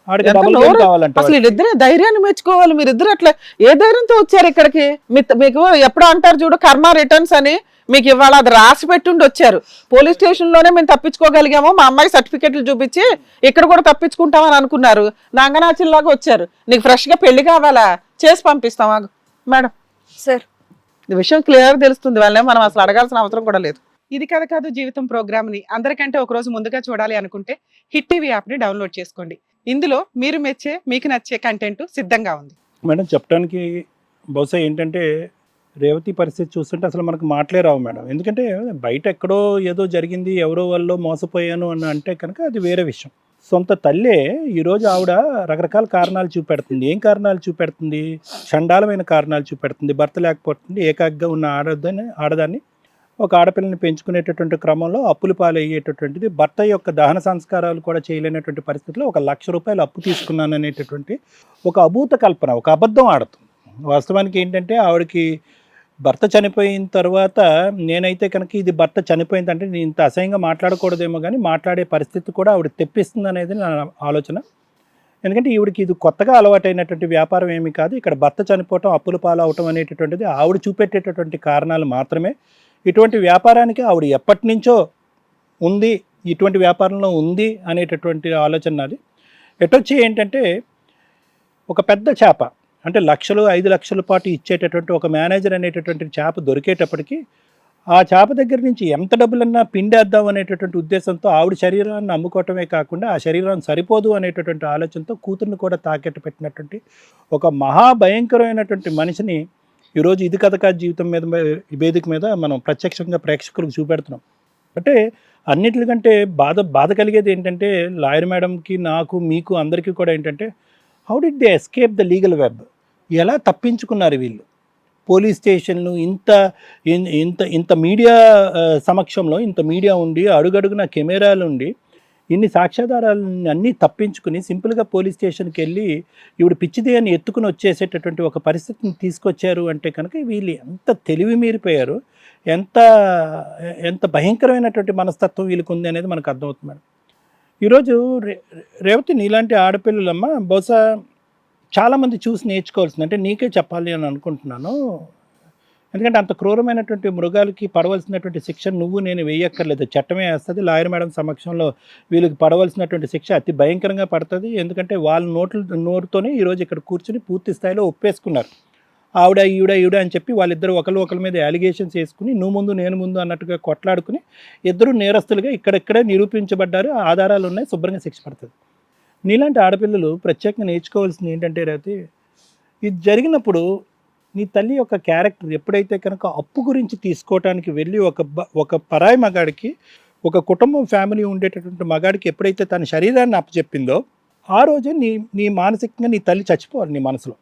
ఆడికి ఎంత డబుల్ నోరు- కావాలంట అసలు వీళ్ళిద్దరే ధైర్యాన్ని మెచ్చుకోవాలి. మీరిద్దరు అట్లా ఏ ధైర్యంతో వచ్చారు ఇక్కడికి? మీకు ఎప్పుడు అంటారు చూడు కర్మ రిటర్న్స్ అని, మీకు ఇవాళ అది రాసి పెట్టుండి వచ్చారు. పోలీస్ స్టేషన్ లోనే మేము తప్పించుకోగలిగాము, మా అమ్మాయి సర్టిఫికెట్లు చూపించి ఇక్కడ కూడా తప్పించుకుంటామని అనుకున్నారు. నంగనాచిల్లాగా వచ్చారు. నీకు ఫ్రెష్ గా పెళ్లి కావాలా? చేసి పంపిస్తాం. మేడం సార్ ఈ విషయం క్లియర్ తెలుస్తుంది వాళ్ళే, మనం అసలు అడగాల్సిన అవసరం కూడా లేదు. ఇది కథ కాదు జీవితం ప్రోగ్రామ్ ని అందరికంటే ఒక రోజు ముందుగా చూడాలి అనుకుంటే హిట్ టీవీ యాప్ ని డౌన్లోడ్ చేసుకోండి. ఇందులో మీరు మెచ్చే మీకు నచ్చే కంటెంట్ సిద్ధంగా ఉంది. మేడం చెప్పడానికి బహుశా ఏంటంటే రేవతి పరిస్థితి చూస్తుంటే అసలు మనకు మాటలే రావు మేడం. ఎందుకంటే బయట ఎక్కడో ఏదో జరిగింది, ఎవరో వాళ్ళు మోసపోయాను అని అంటే కనుక అది వేరే విషయం. సొంత తల్లే ఈరోజు ఆవిడ రకరకాల కారణాలు చూపెడుతుంది. ఏం కారణాలు చూపెడుతుంది? చండాలమైన కారణాలు చూపెడుతుంది. భర్త లేకపోతుంది, ఏకాగ్గా ఉన్న ఆడదాన్ని ఒక ఆడపిల్లని పెంచుకునేటటువంటి క్రమంలో అప్పులు పాలయ్యేటటువంటిది, భర్త యొక్క దహన సంస్కారాలు కూడా చేయలేనటువంటి పరిస్థితిలో 1 లక్ష రూపాయలు అప్పు తీసుకున్నాను అనేటటువంటి ఒక అభూత కల్పన, ఒక అబద్ధం ఆడుతుంది. వాస్తవానికి ఏంటంటే ఆవిడకి భర్త చనిపోయిన తర్వాత నేనైతే కనుక ఇది భర్త చనిపోయిందంటే నేను ఇంత అసహ్యంగా మాట్లాడకూడదేమో కానీ మాట్లాడే పరిస్థితి కూడా ఆవిడ తెప్పిస్తుంది అనేది నా ఆలోచన. ఎందుకంటే ఈవిడికి ఇది కొత్తగా అలవాటైనటువంటి వ్యాపారం ఏమీ కాదు. ఇక్కడ భర్త చనిపోవటం, అప్పుల పాలవటం అనేటటువంటిది ఆవిడ చూపెట్టేటటువంటి కారణాలు మాత్రమే. ఇటువంటి వ్యాపారానికి ఆవిడ ఎప్పటి నుంచో ఉంది, ఇటువంటి వ్యాపారంలో ఉంది అనేటటువంటి ఆలోచన నాది. ఎటొచ్చి ఏంటంటే ఒక పెద్ద చేప అంటే 5 లక్షల పాటు ఇచ్చేటటువంటి ఒక మేనేజర్ అనేటటువంటి చేప దొరికేటప్పటికి ఆ చేప దగ్గర నుంచి ఎంత డబ్బులన్నా పిండేద్దాం అనేటటువంటి ఉద్దేశంతో ఆవిడ శరీరాన్ని అమ్ముకోవటమే కాకుండా ఆ శరీరాన్ని సరిపోదు అనేటటువంటి ఆలోచనతో కూతుర్ని కూడా తాకెట్టు పెట్టినటువంటి ఒక మహాభయంకరమైనటువంటి మనిషిని ఈరోజు ఇది కథ కాదు జీవితం మీద వేదిక మీద మనం ప్రత్యక్షంగా ప్రేక్షకులకు చూపెడుతున్నాం. అంటే అన్నిటికంటే బాధ కలిగేది ఏంటంటే లాయర్ మేడంకి, నాకు, మీకు అందరికీ కూడా ఏంటంటే how did they escape the legal web? ఎలా తప్పించుకున్నారు వీళ్ళు? పోలీస్ స్టేషన్లు ఇంత మీడియా సమక్షంలో, ఇంత మీడియా ఉండి, అడుగడుగున కెమెరాలు ఉండి, ఇన్ని సాక్ష్యాధారాలను అన్నీ తప్పించుకుని సింపుల్గా పోలీస్ స్టేషన్కి వెళ్ళి ఈవిడ పిచ్చిది అని ఎత్తుకుని వచ్చేసేటటువంటి ఒక పరిస్థితిని తీసుకొచ్చారు అంటే కనుక వీళ్ళు ఎంత తెలివి మీరిపోయారు, ఎంత భయంకరమైనటువంటి మనస్తత్వం వీళ్ళకి ఉంది అనేది మనకు అర్థమవుతుంది మేడం. ఈరోజు రేవతి నీలాంటి ఆడపిల్లలమ్మ బహుశా చాలామంది చూసి నేర్చుకోవాల్సింది, అంటే నీకే చెప్పాలి అని అనుకుంటున్నాను. ఎందుకంటే అంత క్రూరమైనటువంటి మృగాలకి పడవలసినటువంటి శిక్ష నువ్వు నేను వేయక్కర్లేదు, చట్టమే వేస్తుంది. లాయర్ మేడం సమక్షంలో వీళ్ళకి పడవలసినటువంటి శిక్ష అతి భయంకరంగా పడుతుంది. ఎందుకంటే వాళ్ళ నోరుతోనే ఈరోజు ఇక్కడ కూర్చుని పూర్తి స్థాయిలో ఒప్పేసుకున్నారు. ఆవిడ ఈవిడ అని చెప్పి వాళ్ళిద్దరు ఒకరి మీద అలిగేషన్స్ వేసుకుని నువ్వు ముందు నేను ముందు అన్నట్టుగా కొట్లాడుకుని ఇద్దరు నేరస్తులుగా ఇక్కడెక్కడే నిరూపించబడ్డారు. ఆధారాలు ఉన్నాయి, శుభ్రంగా శిక్ష పడుతుంది. నీలాంటి ఆడపిల్లలు ప్రత్యేకంగా నేర్చుకోవాల్సింది ఏంటంటే రైతే, ఇది జరిగినప్పుడు నీ తల్లి యొక్క క్యారెక్టర్ ఎప్పుడైతే కనుక అప్పు గురించి తీసుకోవటానికి వెళ్ళి ఒక పరాయి మగాడికి, ఒక కుటుంబం ఫ్యామిలీ ఉండేటటువంటి మగాడికి ఎప్పుడైతే తన శరీరాన్ని అప్పచెప్పిందో ఆ రోజే నీ మానసికంగా నీ తల్లి చచ్చిపోవాలి నీ మనసులో.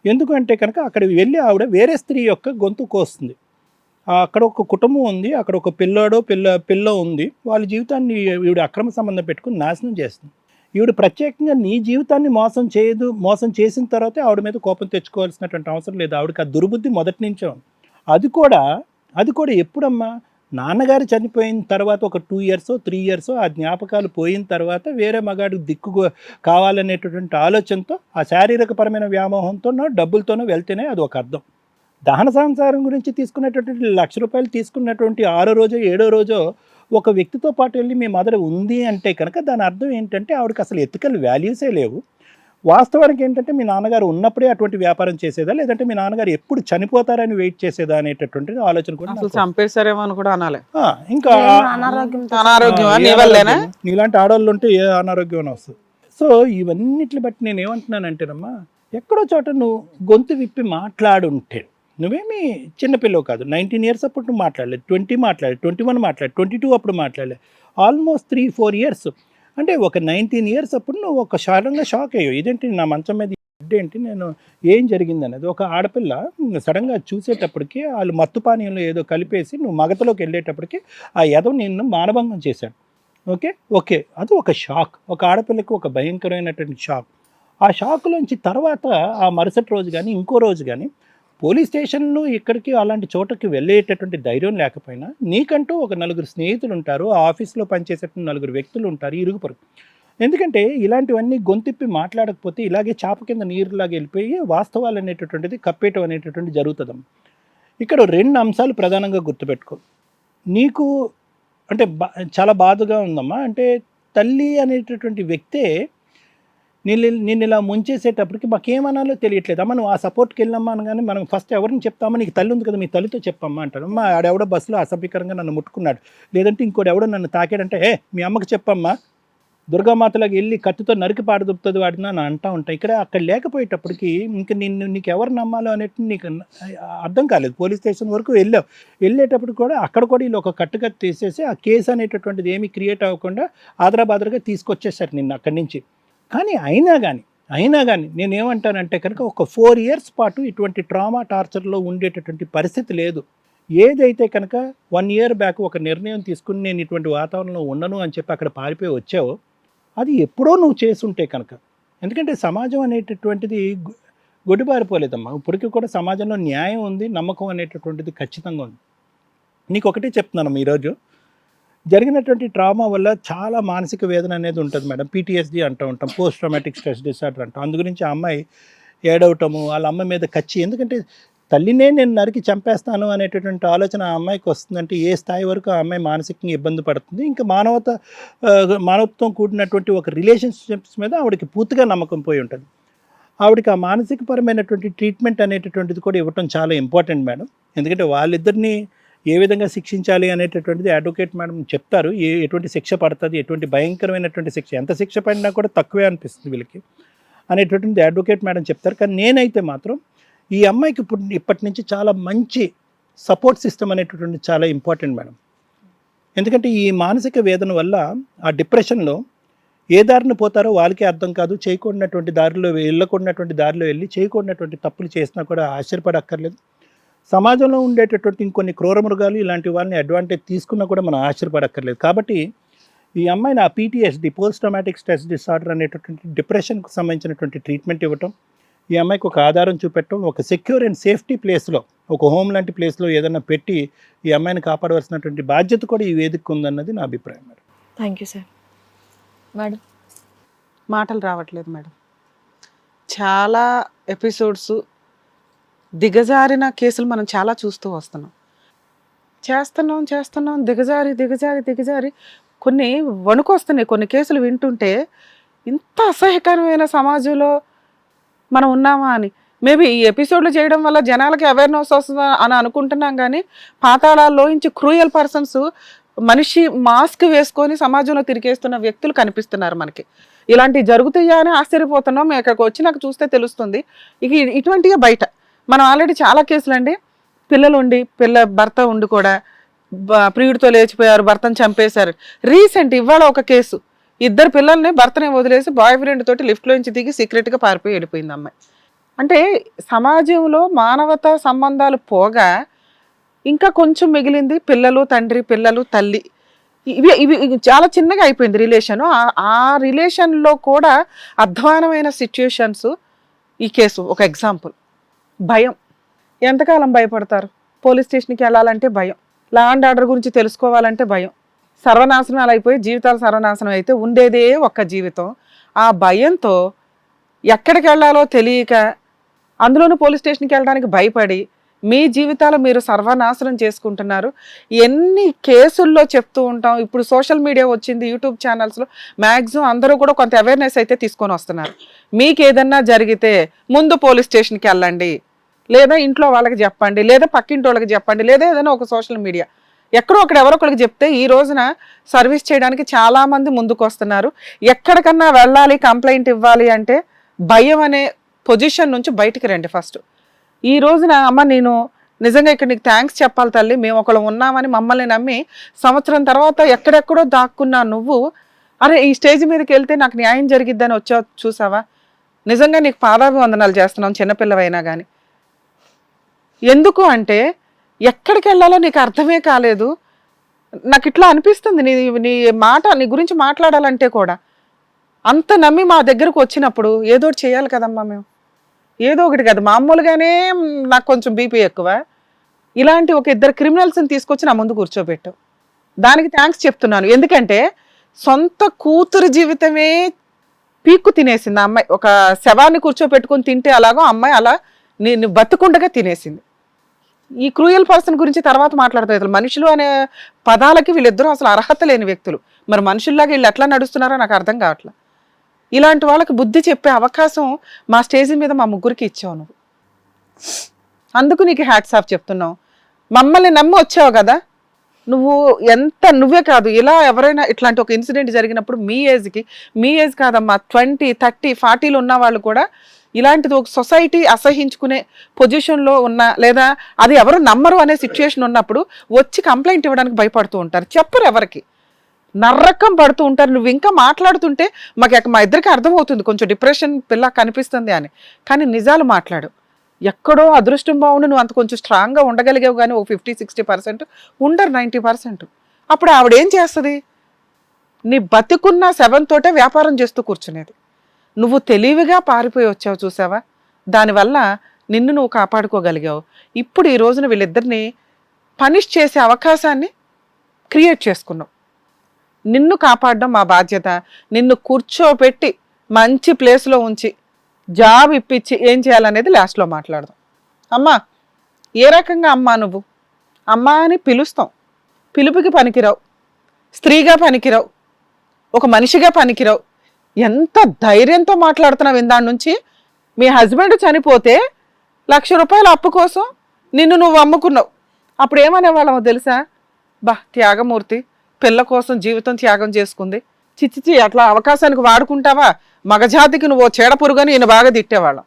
ఎందుకంటే కనుక అక్కడ వెళ్ళి ఆవిడ వేరే స్త్రీ యొక్క గొంతు కోస్తుంది. అక్కడ ఒక కుటుంబం ఉంది, అక్కడ ఒక పిల్ల ఉంది, వాళ్ళ జీవితాన్ని ఈవిడ అక్రమ సంబంధం పెట్టుకుని నాశనం చేస్తుంది. ఈవిడ ప్రత్యేకంగా నీ జీవితాన్ని మోసం చేసిన తర్వాతే ఆవిడ మీద కోపం తెచ్చుకోవాల్సినటువంటి అవసరం లేదు. ఆవిడకి ఆ దుర్బుద్ధి మొదటి నుంచే ఉంది. అది కూడా ఎప్పుడమ్మా, నాన్నగారు చనిపోయిన తర్వాత ఒక 2 years 3 years ఆ జ్ఞాపకాలు పోయిన తర్వాత వేరే మగాడికి దిక్కు కావాలనేటటువంటి ఆలోచనతో, ఆ శారీరకపరమైన వ్యామోహంతోనో డబ్బులతోనో వెళ్తేనే అది ఒక అర్థం. దహన సంసారం గురించి తీసుకున్నటువంటి 1 లక్ష రూపాయలు తీసుకున్నటువంటి 6వ రోజో 7వ రోజో ఒక వ్యక్తితో పాటు వెళ్ళి మీ మదర్ ఉంది అంటే కనుక దాని అర్థం ఏంటంటే ఆవిడకి అసలు ఎథికల్ వాల్యూసే లేవు. వాస్తవానికి ఏంటంటే మీ నాన్నగారు ఉన్నప్పుడే అటువంటి వ్యాపారం చేసేదా, లేదంటే మీ నాన్నగారు ఎప్పుడు చనిపోతారని వెయిట్ చేసేదా అనేటటువంటి ఆలోచన కూడా అసలు చంపేశారేమో అని కూడా అనాలి. ఇంకా నీలాంటి ఆడవాళ్ళు ఉంటే ఏ అనారోగ్యం వస్తుంది. సో ఇవన్నిటిని బట్టి నేను ఏమంటున్నానంటేనమ్మా, ఎక్కడో చోట నువ్వు గొంతు విప్పి మాట్లాడుంటే, నువ్వేమి చిన్నపిల్లవు కాదు. 19 years అప్పుడు నువ్వు మాట్లాడలేదు, 20 మాట్లాడలేదు, 21 మాట్లాడలేదు, 22 అప్పుడు మాట్లాడలేదు, ఆల్మోస్ట్ 3-4 years. అంటే ఒక 19 years అప్పుడు నువ్వు ఒక సడన్గా షాక్ అయ్యావు. ఇదేంటి నా మంచం మీద ఏంటి, నేను ఏం జరిగింది అనేది. ఒక ఆడపిల్ల సడన్గా చూసేటప్పటికి వాళ్ళు మత్తు పానీయంలో ఏదో కలిపేసి నువ్వు మగతలోకి వెళ్ళేటప్పటికి ఆ ఎదవ నిన్ను మానభంగం చేశాడు. ఓకే అది ఒక షాక్, ఒక ఆడపిల్లకి ఒక భయంకరమైనటువంటి షాక్. ఆ షాక్లోంచి తర్వాత ఆ మరుసటి రోజు కానీ ఇంకో రోజు కానీ పోలీస్ స్టేషన్లు ఇక్కడికి అలాంటి చోటకి వెళ్ళేటటువంటి ధైర్యం లేకపోయినా నీకంటూ ఒక 4 స్నేహితులు ఉంటారు, ఆ ఆఫీస్లో పనిచేసేటువంటి 4 వ్యక్తులు ఉంటారు, ఇరుగు పొరుగు. ఎందుకంటే ఇలాంటివన్నీ గొంతిప్పి మాట్లాడకపోతే ఇలాగే చాప కింద నీరులాగా వెళ్ళిపోయి వాస్తవాలు అనేటటువంటిది కప్పేయటం అనేటటువంటి జరుగుతుందమ్మా. ఇక్కడ 2 అంశాలు ప్రధానంగా గుర్తుపెట్టుకో. నీకు అంటే చాలా బాధగా ఉందమ్మా. అంటే తల్లి అనేటటువంటి వ్యక్తే నిన్ను ఇలా ముంచేసేటప్పటికి మాకేమనాలో తెలియట్లేదు. అమ్మ నువ్వు ఆ సపోర్ట్కి వెళ్ళమ్మా అనగానే మనం ఫస్ట్ ఎవరిని చెప్తామా, నీకు తల్లి ఉంది కదా మీ తల్లితో చెప్పమ్మా అంటారు. అమ్మ ఆడెవడో బస్సులో అసభ్యకరంగా నన్ను ముట్టుకున్నాడు, లేదంటే ఇంకోటి ఎవడో నన్ను తాకాడంటే మీ అమ్మకి చెప్పమ్మా, దుర్గామాతలాగా వెళ్ళి కత్తితో నరికి పాడదుపుతుంది వాడిని అని అంటూ ఉంటాయి. ఇక్కడ అక్కడ లేకపోయేటప్పటికి ఇంక నీకు ఎవరు నమ్మాలో అనేది నీకు అర్థం కాలేదు. పోలీస్ స్టేషన్ వరకు వెళ్ళేటప్పుడు కూడా అక్కడ కూడా వీళ్ళు ఒక కట్టుకత్తి తీసేసి ఆ కేసు అనేటటువంటిది ఏమీ క్రియేట్ అవ్వకుండా ఆదరాబాదరగా తీసుకొచ్చేసారు నిన్న అక్కడి నుంచి. కానీ అయినా కానీ నేనేమంటానంటే కనుక ఒక 4 years పాటు ఇటువంటి ట్రామా టార్చర్లో ఉండేటటువంటి పరిస్థితి లేదు. ఏదైతే కనుక 1 year బ్యాక్ ఒక నిర్ణయం తీసుకుని నేను ఇటువంటి వాతావరణంలో ఉండను అని చెప్పి అక్కడ పారిపోయి వచ్చావో అది ఎప్పుడో నువ్వు చేసుంటే కనుక. ఎందుకంటే సమాజం అనేటటువంటిది గొడ్డుబారిపోలేదమ్మా. ఇప్పటికీ కూడా సమాజంలో న్యాయం ఉంది, నమ్మకం అనేటటువంటిది ఖచ్చితంగా ఉంది. నీకు ఒకటే చెప్తున్నాను, ఈరోజు జరిగినటువంటి ట్రామా వల్ల చాలా మానసిక వేదన అనేది ఉంటుంది మేడం. PTSD అంటూ ఉంటాం, పోస్ట్ ట్రామాటిక్ స్ట్రెస్ డిసార్డర్ అంటాం. అందు గురించి ఆ అమ్మాయి ఏడవటము, వాళ్ళ అమ్మ మీద కచ్చి, ఎందుకంటే తల్లినే నేను నరికి చంపేస్తాను అనేటటువంటి ఆలోచన ఆ అమ్మాయికి వస్తుందంటే ఏ స్థాయి వరకు ఆ అమ్మాయి మానసికంగా ఇబ్బంది పడుతుంది. ఇంకా మానవత్వం కూడినటువంటి ఒక రిలేషన్షిప్స్ మీద ఆవిడకి పూర్తిగా నమ్మకం పోయి ఉంటుంది. ఆవిడకి ఆ మానసికపరమైనటువంటి ట్రీట్మెంట్ అనేటటువంటిది కూడా ఇవ్వటం చాలా ఇంపార్టెంట్ మేడం. ఎందుకంటే వాళ్ళిద్దరిని ఏ విధంగా శిక్షించాలి అనేటటువంటిది అడ్వకేట్ మేడం చెప్తారు. ఎటువంటి శిక్ష పడుతుంది, ఎటువంటి భయంకరమైనటువంటి శిక్ష, ఎంత శిక్ష పడినా కూడా తక్కువే అనిపిస్తుంది వీళ్ళకి అనేటటువంటిది అడ్వకేట్ మేడం చెప్తారు. కానీ నేనైతే మాత్రం ఈ అమ్మాయికి ఇప్పటి నుంచి చాలా మంచి సపోర్ట్ సిస్టమ్ అనేటటువంటి చాలా ఇంపార్టెంట్ మేడం. ఎందుకంటే ఈ మానసిక వేదన వల్ల ఆ డిప్రెషన్లో ఏ దారిని పోతారో వాళ్ళకే అర్థం కాదు. చేయకూడనటువంటి దారిలో వెళ్ళకూడనటువంటి దారిలో వెళ్ళి చేయకూడనటువంటి తప్పులు చేసినా కూడా ఆశ్చర్యపడక్కర్లేదు. సమాజంలో ఉండేటటువంటి ఇంకొన్ని క్రూర మృగాలు ఇలాంటి వాళ్ళని అడ్వాంటేజ్ తీసుకున్నా కూడా మనం ఆశ్చర్యపడక్కర్లేదు. కాబట్టి ఈ అమ్మాయిని ఆ PTSD post traumatic stress disorder అనేటటువంటి డిప్రెషన్కు సంబంధించినటువంటి ట్రీట్మెంట్ ఇవ్వటం, ఈ అమ్మాయికి ఒక ఆధారం చూపెట్టడం, ఒక సెక్యూర్ అండ్ సేఫ్టీ ప్లేస్లో, ఒక హోమ్ లాంటి ప్లేస్లో ఏదైనా పెట్టి ఈ అమ్మాయిని కాపాడవలసినటువంటి బాధ్యత కూడా ఈ వేదికకు ఉందన్నది నా అభిప్రాయం madam. Thank you sir. Madam మాటలు రావట్లేదు మేడం. చాలా ఎపిసోడ్స్ దిగజారిన కేసులు మనం చాలా చూస్తూ చేస్తున్నాం దిగజారి కొన్ని వణుకొస్తున్నాయి. కొన్ని కేసులు వింటుంటే ఇంత అసహ్యకరమైన సమాజంలో మనం ఉన్నామా అని. మేబీ ఈ ఎపిసోడ్లు చేయడం వల్ల జనాలకి అవేర్నెస్ వస్తుందా అని అనుకుంటున్నాం. కానీ పాతాళాల్లోంచి క్రూయల్ పర్సన్స్ మనిషి మాస్క్ వేసుకొని సమాజంలో తిరిగేస్తున్న వ్యక్తులు కనిపిస్తున్నారు మనకి. ఇలాంటివి జరుగుతాయా అని ఆశ్చర్యపోతున్నాం. మేము ఇక్కడికి వచ్చి నాకు చూస్తే తెలుస్తుంది. ఇక ఇటువంటిగా బయట మనం ఆల్రెడీ చాలా కేసులు అండి, పిల్లలు ఉండి భర్త ఉండి కూడా ప్రియుడితో లేచిపోయారు, భర్తను చంపేశారు. రీసెంట్ ఇవాళ ఒక కేసు, 2 పిల్లల్ని భర్తని వదిలేసి బాయ్ ఫ్రెండ్ తోటి లిఫ్ట్లోంచి దిగి సీక్రెట్గా పారిపోయి వెళ్ళిపోయింది అమ్మాయి. అంటే సమాజంలో మానవతా సంబంధాలు పోగా ఇంకా కొంచెం మిగిలింది పిల్లలు తండ్రి, పిల్లలు తల్లి. ఇవి చాలా చిన్నగా అయిపోయింది రిలేషను. ఆ రిలేషన్లో కూడా అధ్వానమైన సిచ్యుయేషన్స్. ఈ కేసు ఒక ఎగ్జాంపుల్. భయం, ఎంతకాలం భయపడతారు? పోలీస్ స్టేషన్కి వెళ్ళాలంటే భయం, లా అండ్ ఆర్డర్ గురించి తెలుసుకోవాలంటే భయం. సర్వనాశనాలు అయిపోయి జీవితాలు సర్వనాశనం అయితే ఉండేదే ఒక్క జీవితం. ఆ భయంతో ఎక్కడికి వెళ్ళాలో తెలియక, అందులోనూ పోలీస్ స్టేషన్కి వెళ్ళడానికి భయపడి మీ జీవితాలు మీరు సర్వనాశనం చేసుకుంటున్నారు. ఎన్ని కేసుల్లో చెప్తూ ఉంటాం. ఇప్పుడు సోషల్ మీడియా వచ్చింది, యూట్యూబ్ ఛానల్స్లో మ్యాక్సిమం అందరూ కూడా కొంత అవేర్నెస్ అయితే తీసుకొని వస్తున్నారు. మీకు ఏదన్నా జరిగితే ముందు పోలీస్ స్టేషన్కి వెళ్ళండి, లేదా ఇంట్లో వాళ్ళకి చెప్పండి, లేదా పక్కింటి వాళ్ళకి చెప్పండి, లేదా ఏదైనా ఒక సోషల్ మీడియా ఎక్కడో అక్కడ ఎవరొకరికి చెప్తే ఈ రోజున సర్వీస్ చేయడానికి చాలామంది ముందుకు వస్తున్నారు. ఎక్కడికన్నా వెళ్ళాలి, కంప్లైంట్ ఇవ్వాలి అంటే భయం అనే పొజిషన్ నుంచి బయటికి రండి ఫస్ట్. ఈ రోజున అమ్మ నేను నిజంగా ఇక్కడ నీకు థ్యాంక్స్ చెప్పాలి తల్లి, మేము ఒకళ్ళు ఉన్నామని మమ్మల్ని నమ్మి సంవత్సరం తర్వాత ఎక్కడెక్కడో దాక్కున్నా నువ్వు, అరే ఈ స్టేజ్ మీదకి వెళ్తే నాకు న్యాయం జరిగిద్దని వచ్చావు చూసావా, నిజంగా నీకు పాదాభివందనాలు చేస్తున్నాం చిన్నపిల్లవైనా కానీ. ఎందుకు అంటే ఎక్కడికి వెళ్ళాలో నీకు అర్థమే కాలేదు. నాకు ఇట్లా అనిపిస్తుంది నీ గురించి మాట్లాడాలంటే కూడా. అంత నమ్మి మా దగ్గరకు వచ్చినప్పుడు ఏదో ఒకటి చేయాలి కదమ్మా మేము, ఏదో ఒకటి కదా. మామూలుగానే నాకు కొంచెం బీపీ ఎక్కువ, ఇలాంటి ఒక 2 క్రిమినల్స్ని తీసుకొచ్చి నా ముందు కూర్చోబెట్టావు. దానికి థ్యాంక్స్ చెప్తున్నాను. ఎందుకంటే సొంత కూతురు జీవితమే పీక్కు తినేసింది ఆ అమ్మాయి. ఒక శవాన్ని కూర్చోపెట్టుకొని తింటే అలాగో అమ్మాయి అలా నేను బతుకుండగా తినేసింది. ఈ క్రూయల్ పర్సన్ గురించి తర్వాత మాట్లాడతారు. అసలు మనుషులు అనే పదాలకి వీళ్ళిద్దరూ అసలు అర్హత లేని వ్యక్తులు. మరి మనుషుల్లాగా వీళ్ళు ఎట్లా నడుస్తున్నారో నాకు అర్థం కావట్లేదు. ఇలాంటి వాళ్ళకి బుద్ధి చెప్పే అవకాశం మా స్టేజ్ మీద మా ముగ్గురికి ఇచ్చావు నువ్వు. అందుకు నీకు హ్యాట్స్ ఆఫ్ చెప్తున్నావు. మమ్మల్ని నమ్మి వచ్చావు కదా నువ్వు. ఎంత నువ్వే కాదు, ఇలా ఎవరైనా ఇట్లాంటి ఒక ఇన్సిడెంట్ జరిగినప్పుడు మీ ఏజ్ కాదమ్మా, 20, 30, 40 ఉన్న వాళ్ళు కూడా ఇలాంటిది ఒక సొసైటీ అసహించుకునే పొజిషన్లో ఉన్న, లేదా అది ఎవరు నమ్మరు అనే సిచ్యుయేషన్ ఉన్నప్పుడు వచ్చి కంప్లైంట్ ఇవ్వడానికి భయపడుతూ ఉంటారు. చెప్పరు ఎవరికి, నర్రకం పడుతూ ఉంటారు. నువ్వు ఇంకా మాట్లాడుతుంటే మా ఇద్దరికి అర్థమవుతుంది కొంచెం డిప్రెషన్ పిల్ల కనిపిస్తుంది అని. కానీ నిజాలు మాట్లాడు. ఎక్కడో అదృష్టం బాగుండి నువ్వు అంత కొంచెం స్ట్రాంగ్గా ఉండగలిగావు, కానీ ఒక 50-60% ఉండరు, 90%. అప్పుడు ఆవిడేం చేస్తుంది? నీ బతికున్న శవంతోటే వ్యాపారం చేస్తూ కూర్చునేది. నువ్వు తెలివిగా పారిపోయి వచ్చావు చూసావా, దానివల్ల నిన్ను నువ్వు కాపాడుకోగలిగావు. ఇప్పుడు ఈ రోజున వీళ్ళిద్దరిని పనిష్ చేసే అవకాశాన్ని క్రియేట్ చేసుకున్నావు. నిన్ను కాపాడడం మా బాధ్యత. నిన్ను కూర్చోపెట్టి మంచి ప్లేస్లో ఉంచి జాబ్ ఇప్పించి ఏం చేయాలనేది లాస్ట్లో మాట్లాడదాం. అమ్మా, ఏ రకంగా అమ్మా నువ్వు? అమ్మా అని పిలుస్తాం, పిలుపుకి పనికిరావు, స్త్రీగా పనికిరావు, ఒక మనిషిగా పనికిరావు. ఎంత ధైర్యంతో మాట్లాడుతున్నావు ఇందాడి నుంచి. మీ హస్బెండ్ చనిపోతే 1,00,000 రూపాయల అప్పు కోసం నిన్ను నువ్వు అమ్ముకున్నావు. అప్పుడు ఏమనేవాళ్ళమో తెలుసా? బా త్యాగమూర్తి, పిల్ల కోసం జీవితం త్యాగం చేసుకుంది, చిచ్చిచి అట్లా అవకాశానికి వాడుకుంటావా, మగజాతికి నువ్వు చీడ పురుగని ఈయన బాగా తిట్టేవాళ్ళం.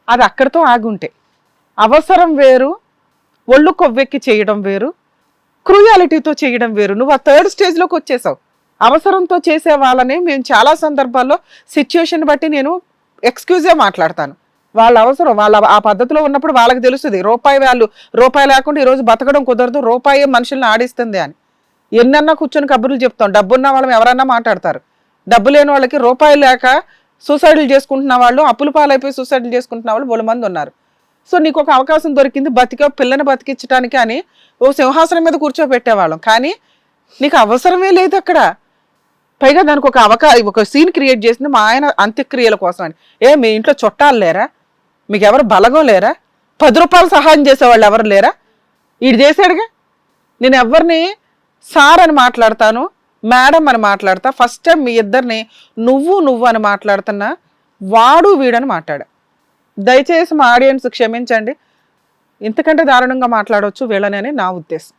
అది అక్కడితో ఆగుంటే. అవసరం వేరు, ఒళ్ళు కొవ్వెక్కి చేయడం వేరు, క్రూయాలిటీతో చేయడం వేరు. నువ్వు ఆ 3rd స్టేజ్లోకి వచ్చేసావు. అవసరంతో చేసే వాళ్ళని మేము చాలా సందర్భాల్లో సిచ్యుయేషన్ బట్టి నేను ఎక్స్క్యూజే మాట్లాడతాను. వాళ్ళ అవసరం, వాళ్ళ ఆ పద్ధతిలో ఉన్నప్పుడు వాళ్ళకి తెలుస్తుంది రూపాయి లేకుండా ఈరోజు బతకడం కుదరదు, రూపాయి మనుషుల్ని ఆడిస్తుంది అని. ఎన్నన్నా కూర్చొని కబుర్లు చెప్తాం. డబ్బున్న వాళ్ళని ఎవరన్నా మాట్లాడతారు. డబ్బు లేని వాళ్ళకి రూపాయి లేక సూసైడ్లు చేసుకుంటున్న వాళ్ళు, అప్పులు పాలైపోయి సూసైడ్లు చేసుకుంటున్న వాళ్ళు బోలెడు మంది ఉన్నారు. సో నీకు ఒక అవకాశం దొరికింది, పిల్లని బతికించడానికి అని ఓ సింహాసనం మీద కూర్చోబెట్టేవాళ్ళం. కానీ నీకు అవసరమే లేదు అక్కడ. పైగా దానికి ఒక సీన్ క్రియేట్ చేసింది మా ఆయన అంత్యక్రియల కోసం అని. మీ ఇంట్లో చుట్టాలు లేరా? మీకు ఎవరు బలగం లేరా? 10 రూపాయలు సహాయం చేసేవాళ్ళు ఎవరు లేరా? ఈడు చేశాడుగా. నేను ఎవరిని సార్ అని మాట్లాడతాను, మేడం అని మాట్లాడతా. ఫస్ట్ టైం మీ ఇద్దరిని నువ్వు అని మాట్లాడుతున్నా, వాడు వీడని మాట్లాడా. దయచేసి మా ఆడియన్స్ క్షమించండి, ఇంతకంటే దారుణంగా మాట్లాడవచ్చు వీళ్ళని అని నా ఉద్దేశం.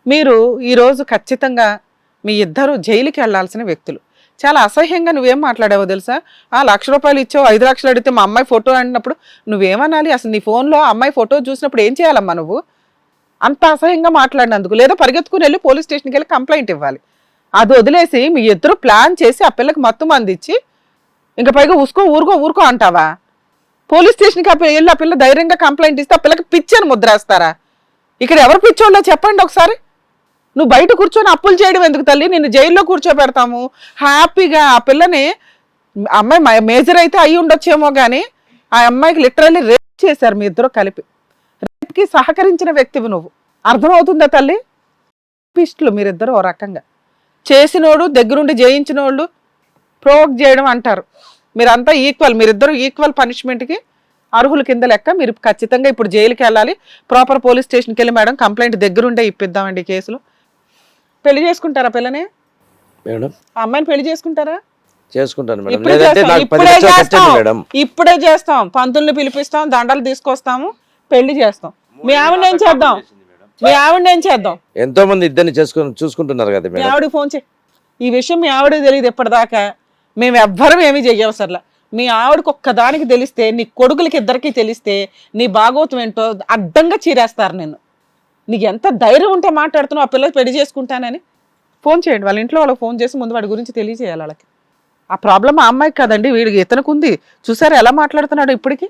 మీరు ఈరోజు ఖచ్చితంగా మీ ఇద్దరు జైలుకి వెళ్లాల్సిన వ్యక్తులు. చాలా అసహ్యంగా నువ్వేం మాట్లాడావో తెలుసా? 1,00,000 రూపాయలు ఇచ్చావు, 5 లక్షలు అడిగితే మా అమ్మాయి ఫోటో అన్నప్పుడు నువ్వేమనాలి? అసలు నీ ఫోన్లో అమ్మాయి ఫోటో చూసినప్పుడు ఏం చేయాలమ్మా నువ్వు? అంత అసహ్యంగా మాట్లాడినందుకు. లేదా పరిగెత్తుకుని వెళ్ళి పోలీస్ స్టేషన్కి వెళ్ళి కంప్లైంట్ ఇవ్వాలి. అది వదిలేసి మీ ఇద్దరు ప్లాన్ చేసి ఆ పిల్లకి మత్తు మంది ఇచ్చి ఇంకా పైగా ఊరుకో అంటావా? పోలీస్ స్టేషన్కి వెళ్ళి ఆ పిల్ల ధైర్యంగా కంప్లైంట్ ఇస్తే ఆ పిల్లకి పిచ్చని ముద్రేస్తారా? ఇక్కడ ఎవరు పిచ్చోళ్ళో చెప్పండి ఒకసారి. నువ్వు బయట కూర్చొని అప్పులు చేయడం ఎందుకు తల్లి? నిన్ను జైల్లో కూర్చోబెడతాము హ్యాపీగా. ఆ పిల్లని, అమ్మాయి మేజర్ అయితే అయ్యి ఉండొచ్చేమో కానీ ఆ అమ్మాయికి లిటరల్లీ రేప్ చేశారు మీ ఇద్దరు కలిపి. రేప్కి సహకరించిన వ్యక్తివి నువ్వు. అర్థమవుతుందా తల్లి? పిస్టులు మీరిద్దరు ఓ రకంగా. చేసినోడు దగ్గరుండి జయించినోళ్ళు ప్రోవోక్ చేయడం అంటారు. మీరంతా ఈక్వల్, మీరిద్దరు ఈక్వల్ పనిష్మెంట్కి అర్హుల కింద లెక్క. మీరు ఖచ్చితంగా ఇప్పుడు జైలుకి వెళ్ళాలి. ప్రాపర్ పోలీస్ స్టేషన్కి వెళ్ళి మేడం కంప్లైంట్ దగ్గరుండే ఇప్పిద్దామండి కేసులు. పెళ్లి చేసుకుంటారా పిల్లని? మేడం ఆ అమ్మాయిని పెళ్లి చేసుకుంటారా? చేసుకుంటాను మేడం. ఇప్పుడే లేదంటే చేస్తాం, నాకు 10 ఇప్పుడే లక్షలు చేస్తాం, కట్టండి మేడం. ఇప్పుడే చేస్తాం. పంతుల్ని పిలిపిస్తాం, దండలు తీసుకొస్తాము, పెళ్లి చేస్తాం. మీ ఆవిడ ఏం చేద్దాం? మీ ఆవిడ ఏం చేద్దాం? ఎంతో మంది ఇద్దరిని చూసుకుంటున్నారు కదా మీ మేడం. ఆవిడకి ఫోన్ చేయి. ఈ విషయం మీ ఆవిడకి తెలియదు ఇప్పటిదాకా. మేము ఎవ్వరం ఏమీ చెయ్యవసర్లా. మీ ఆవిడకి ఒక్కదానికి తెలిస్తే, నీ కొడుకులకి ఇద్దరికి తెలిస్తే నీ భాగోతం ఏంటో అడ్డంగా చీరేస్తారు నిన్ను. నీకు ఎంత ధైర్యం ఉంటే మాట్లాడుతున్నావు ఆ పిల్లకి పెళ్లి చేసుకుంటానని? ఫోన్ చేయండి, వాళ్ళ ఇంట్లో వాళ్ళకి ఫోన్ చేసి ముందు వాడి గురించి తెలియజేయాలి వాళ్ళకి. ఆ ప్రాబ్లం ఆ అమ్మాయికి కాదండి, వీడికి ఇతనికి ఉంది. చూసారా ఎలా మాట్లాడుతున్నాడు ఇప్పటికి?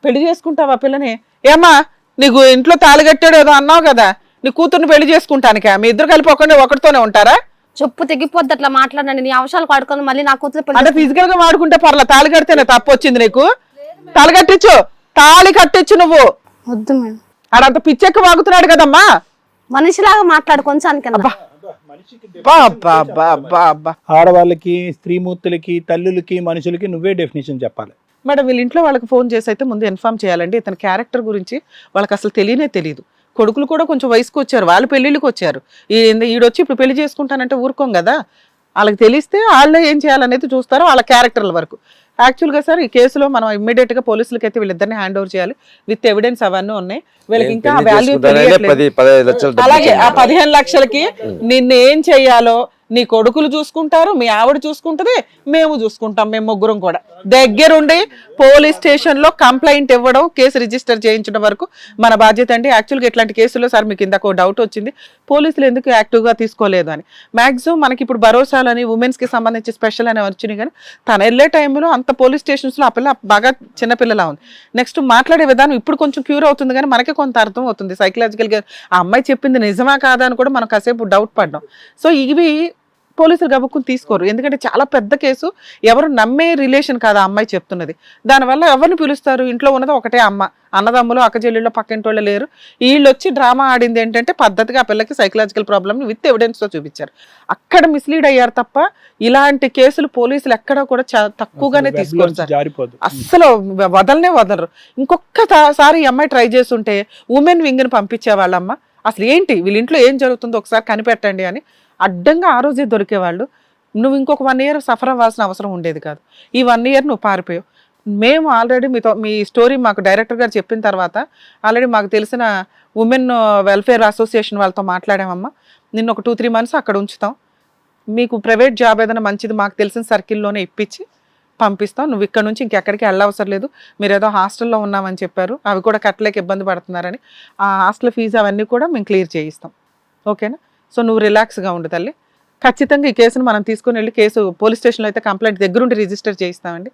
పెళ్లి చేసుకుంటావా ఆ పిల్లని? ఏమ్మా నీకు ఇంట్లో తాళి కట్టాడు ఏదో అన్నావు కదా, నీ కూతుర్ని పెళ్లి చేసుకుంటానికా? మీ ఇద్దరు కలిపి ఒకటితోనే ఉంటారా? చెప్పు తెగిపోద్ది అట్లా మాట్లాడండి. నీ అవసరాలు వాడుకొని మళ్ళీ నా కూతురు అంటే ఫిజికల్ గా వాడుకుంటే పర్లా, తాళి కడితేనే తప్పు వచ్చింది నీకు? తాళి కట్టించు నువ్వు. వద్దు మేడం, ఆడంత పిచ్చెక్క వాగుతున్నాడు కదమ్మా. మనిషిలాగా మాట్లాడు కొంచెం. ఆడవాళ్ళకి, స్త్రీమూర్తులకి, తల్లులకి, మనుషులకి నువ్వే డెఫినేషన్ చెప్పాలి. మేడం వీళ్ళ ఇంట్లో వాళ్ళకి ఫోన్ చేసి అయితే ముందు ఇన్ఫార్మ్ చేయాలండి. ఇతని క్యారెక్టర్ గురించి వాళ్ళకి అసలు తెలియనే తెలియదు. కొడుకులు కూడా కొంచెం వయసుకు వచ్చారు, వాళ్ళ పెళ్ళిళ్ళకి వచ్చారు. ఈడొచ్చి ఇప్పుడు పెళ్లి చేసుకుంటానంటే ఊరుకోం కదా. వాళ్ళకి తెలిస్తే వాళ్ళే ఏం చేయాలనేది చూస్తారు, వాళ్ళ క్యారెక్టర్ల వరకు. యాక్చువల్గా సార్ ఈ కేసులో మనం ఇమ్మీడియట్ గా పోలీసులకి అయితే వీళ్ళిద్దరిని హ్యాండ్ ఓవర్ చేయాలి. విత్ ఎవిడెన్స్ అవన్నీ ఉన్నాయి. వీళ్ళకి ఇంకా వాల్యూ అలాగే ఆ 15 లక్షలకి నిన్ను ఏం చెయ్యాలో నీ కొడుకులు చూసుకుంటారు, మీ ఆవిడ చూసుకుంటది, మేము చూసుకుంటాం. మేము ముగ్గురం కూడా దగ్గరుండి పోలీస్ స్టేషన్ లో కంప్లైంట్ ఇవ్వడం, కేసు రిజిస్టర్ చేయించడం వరకు మన బాధ్యత అండి. యాక్చువల్గా ఇట్లాంటి కేసులో సార్ మీకు ఇందాక డౌట్ వచ్చింది, పోలీసులు ఎందుకు యాక్టివ్గా తీసుకోలేదు అని. మ్యాక్సిమం మనకి ఇప్పుడు భరోసాలని, ఉమెన్స్ కి సంబంధించి స్పెషల్ అని వచ్చినాయి. కానీ తను వెళ్ళే టైంలో అంత పోలీస్ స్టేషన్స్ లో ఆ పిల్ల బాగా చిన్నపిల్లలా ఉంది. నెక్స్ట్ మాట్లాడే విధానం ఇప్పుడు కొంచెం క్యూర్ అవుతుంది, కానీ మనకే కొంత అర్థం అవుతుంది సైకలాజికల్ గా ఆ అమ్మాయి చెప్పింది నిజమా కాదా అని కూడా మనం కాసేపు డౌట్ పడ్డాం. సో ఇవి పోలీసులు గబుక్కుని తీసుకోరు, ఎందుకంటే చాలా పెద్ద కేసు. ఎవరు నమ్మే రిలేషన్ కాదు ఆ అమ్మాయి చెప్తున్నది. దానివల్ల ఎవరిని పిలుస్తారు? ఇంట్లో ఉన్నది ఒకటే అమ్మ, అన్నదమ్ములు అక్క చెల్లెళ్ళు పక్కింటి వాళ్ళు లేరు. వీళ్ళు వచ్చి డ్రామా ఆడింది ఏంటంటే పద్ధతిగా ఆ పిల్లకి సైకలాజికల్ ప్రాబ్లమ్ విత్ ఎవిడెన్స్ తో చూపించారు. అక్కడ మిస్లీడ్ అయ్యారు తప్ప ఇలాంటి కేసులు పోలీసులు ఎక్కడ కూడా తక్కువగానే తీసుకోరు సార్. అస్సలు వదలనే వదలరు. ఇంకొకసారి ఈ అమ్మాయి ట్రై చేస్తుంటే ఉమెన్ వింగ్ ని పంపించే వాళ్ళమ్మ. అసలు ఏంటి వీళ్ళ ఇంట్లో ఏం జరుగుతుందో ఒకసారి కనిపెట్టండి అని అడ్డంగా ఆ రోజే దొరికేవాళ్ళు. నువ్వు ఇంకొక 1 year సఫర్ అవ్వాల్సిన అవసరం ఉండేది కాదు. ఈ 1 year నువ్వు పారిపోయావు. మేము ఆల్రెడీ మీ స్టోరీ మాకు డైరెక్టర్ గారు చెప్పిన తర్వాత ఆల్రెడీ మాకు తెలిసిన ఉమెన్ వెల్ఫేర్ అసోసియేషన్ వాళ్ళతో మాట్లాడామమ్మా. నిన్ను ఒక 2-3 months అక్కడ ఉంచుతాం, మీకు ప్రైవేట్ జాబ్ ఏదైనా మంచిది మాకు తెలిసిన సర్కిల్లోనే ఇప్పించి పంపిస్తాం. నువ్వు ఇక్కడ నుంచి ఇంకెక్కడికి వెళ్ళవసరం లేదు. మీరు ఏదో హాస్టల్లో ఉన్నామని చెప్పారు, అవి కూడా కట్టలేక ఇబ్బంది పడుతున్నారని. ఆ హాస్టల్ ఫీజు అవన్నీ కూడా మేము క్లియర్ చేయిస్తాం. ఓకేనా? సో నువ్వు రిలాక్స్గా ఉండు తల్లి. ఖచ్చితంగా ఈ కేసును మనం తీసుకుని వెళ్ళి కేసు పోలీస్ స్టేషన్లో అయితే కంప్లైంట్ దగ్గరుండి రిజిస్టర్ చేయిస్తామండి.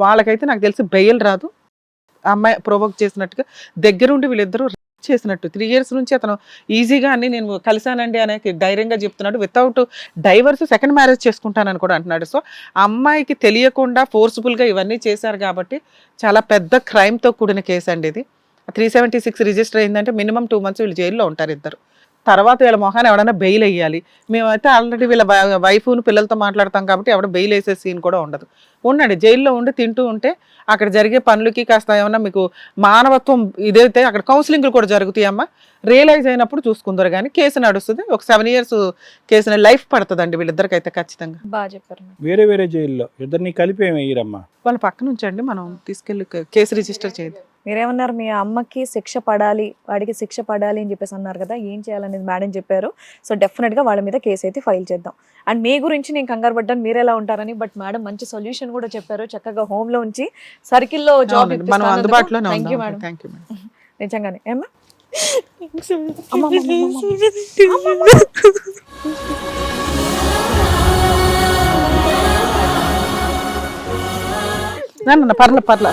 వాళ్ళకైతే నాకు తెలిసి బెయిల్ రాదు. అమ్మాయి ప్రొవోక్ చేసినట్టుగా దగ్గరుండి వీళ్ళిద్దరూ చేసినట్టు 3 years నుంచి అతను ఈజీగా అన్ని నేను కలిశానండి అనే ధైర్యంగా చెప్తున్నాడు. వితౌట్ డైవర్స్ సెకండ్ మ్యారేజ్ చేసుకుంటానని కూడా అంటున్నాడు. సో అమ్మాయికి తెలియకుండా ఫోర్స్ఫుల్గా ఇవన్నీ చేశారు కాబట్టి చాలా పెద్ద క్రైమ్తో కూడిన కేసు అండి ఇది. 376 రిజిస్టర్ అయిందంటే మినిమం 2 months వీళ్ళు జైల్లో ఉంటారు ఇద్దరు. తర్వాత వీళ్ళ మొహాన్ని ఎవడైనా బెయిల్ వేయాలి. మేమైతే ఆల్రెడీ వీళ్ళ వైఫ్ను పిల్లలతో మాట్లాడతాం కాబట్టి ఎవడ బెయిల్ వేసే సీన్ కూడా ఉండదు. ఉండండి జైల్లో ఉండి తింటూ ఉంటే అక్కడ జరిగే పనులకి కాస్త ఏమన్నా మీకు మానవత్వం ఇదైతే అక్కడ కౌన్సిలింగ్లు కూడా జరుగుతాయమ్మా. రియలైజ్ అయినప్పుడు చూసుకుందరు. కానీ కేసు నడుస్తుంది. ఒక 7 years కేసు లైఫ్ పడుతుందండి వీళ్ళిద్దరికైతే ఖచ్చితంగా. బాగా చెప్పారు. వేరే వేరే జైల్లో ఇద్దరిని కలిపి ఏమయ్యారమ్మా? వాళ్ళ పక్క నుంచి అండి మనం తీసుకెళ్ళి కేసు రిజిస్టర్ చేయదు. మీరేమన్నారు? మీ అమ్మకి శిక్ష పడాలి, వాడికి శిక్ష పడాలి అని చెప్పేసి అన్నారు కదా. ఏం చేయాలనేది మేడం చెప్పారు. సో డెఫినెట్గా వాళ్ళ మీద కేసు అయితే ఫైల్ చేద్దాం. అండ్ మీ గురించి నేను కంగారు పడ్డాను మీరు ఎలా ఉంటారని. బట్ మేడం మంచి సొల్యూషన్ కూడా చెప్పారు. చక్కగా హోమ్ లో ఉంచి సర్కిల్లో జాబ్ మనం అందుబాటులో. Thank you madam. నిజంగానే ఏమ్మా పర్ల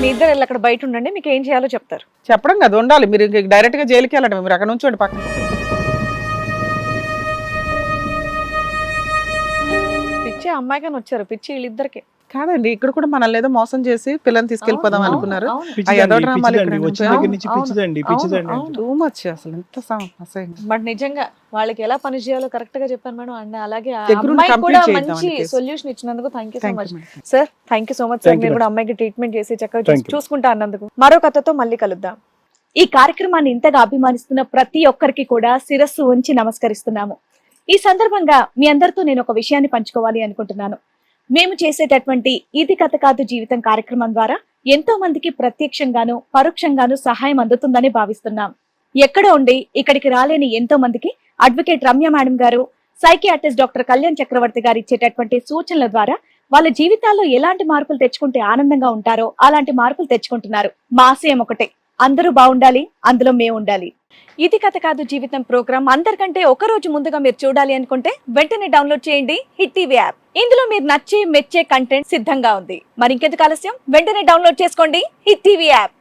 మీ ఇద్దరు అక్కడ బయట ఉండండి, మీకు ఏం చేయాలో చెప్తారు. చెప్పడం కదా ఉండాలి. మీరు డైరెక్ట్ గా జైలుకి వెళ్ళడం, మీరు అక్కడ నుంచి పక్కన. పిచ్చి అమ్మాయి కానీ వచ్చారు, పిచ్చి వీళ్ళిద్దరికి కాదండి. ఇక్కడ కూడా మనల్ని ఏదో మోసం చేసి పిల్లల్ని తీసుకెళ్ళిపోదాం అనుకున్నారు. బట్ నిజంగా వాళ్ళకి ఎలా పని చేయాలో కరెక్ట్ గా చెప్పాను మేడం. అండ్ అలాగే అమ్మాయి కూడా మంచి సొల్యూషన్ ఇచ్చినందుకు thank you so much sir. Thank you so much sir. మీరు కూడా అమ్మాయికి ట్రీట్మెంట్ చేసి చక్కగా చూసుకుంటా అన్నందుకు. మరో కథతో మళ్ళీ కలుద్దాం. ఈ కార్యక్రమాన్ని ఇంతగా అభిమానిస్తున్న ప్రతి ఒక్కరికి కూడా శిరస్సు ఉంచి నమస్కరిస్తున్నాము. ఈ సందర్భంగా మీ అందరితో నేను ఒక విషయాన్ని పంచుకోవాలి అనుకుంటున్నాను. మేము చేసేటటువంటి ఇది కథ కాదు జీవితం కార్యక్రమం ద్వారా ఎంతో మందికి ప్రత్యక్షంగాను పరోక్షంగాను సహాయం అందుతుందని భావిస్తున్నాం. ఎక్కడ ఉండి ఇక్కడికి రాలేని ఎంతో మందికి అడ్వకేట్ రమ్య మేడం గారు, సైకియాట్రిస్ట్ డాక్టర్ కళ్యాణ్ చక్రవర్తి గారు ఇచ్చేటటువంటి సూచనల ద్వారా వాళ్ళ జీవితాల్లో ఎలాంటి మార్పులు తెచ్చుకుంటే ఆనందంగా ఉంటారో అలాంటి మార్పులు తెచ్చుకుంటున్నారు. మా ఆశయం ఒకటే, అందరూ బాగుండాలి, అందులో మేము ఉండాలి. ఇది కథ కాదు జీవితం ప్రోగ్రామ్ అందరికంటే ఒక రోజు ముందుగా మీరు చూడాలి అనుకుంటే వెంటనే డౌన్లోడ్ చేయండి హిట్ టీవీ యాప్. ఇందులో మీరు నచ్చే మెచ్చే కంటెంట్ సిద్ధంగా ఉంది. మరి ఇంకెందుకు ఆలస్యం, వెంటనే డౌన్లోడ్ చేసుకోండి హిట్ టీవీ యాప్.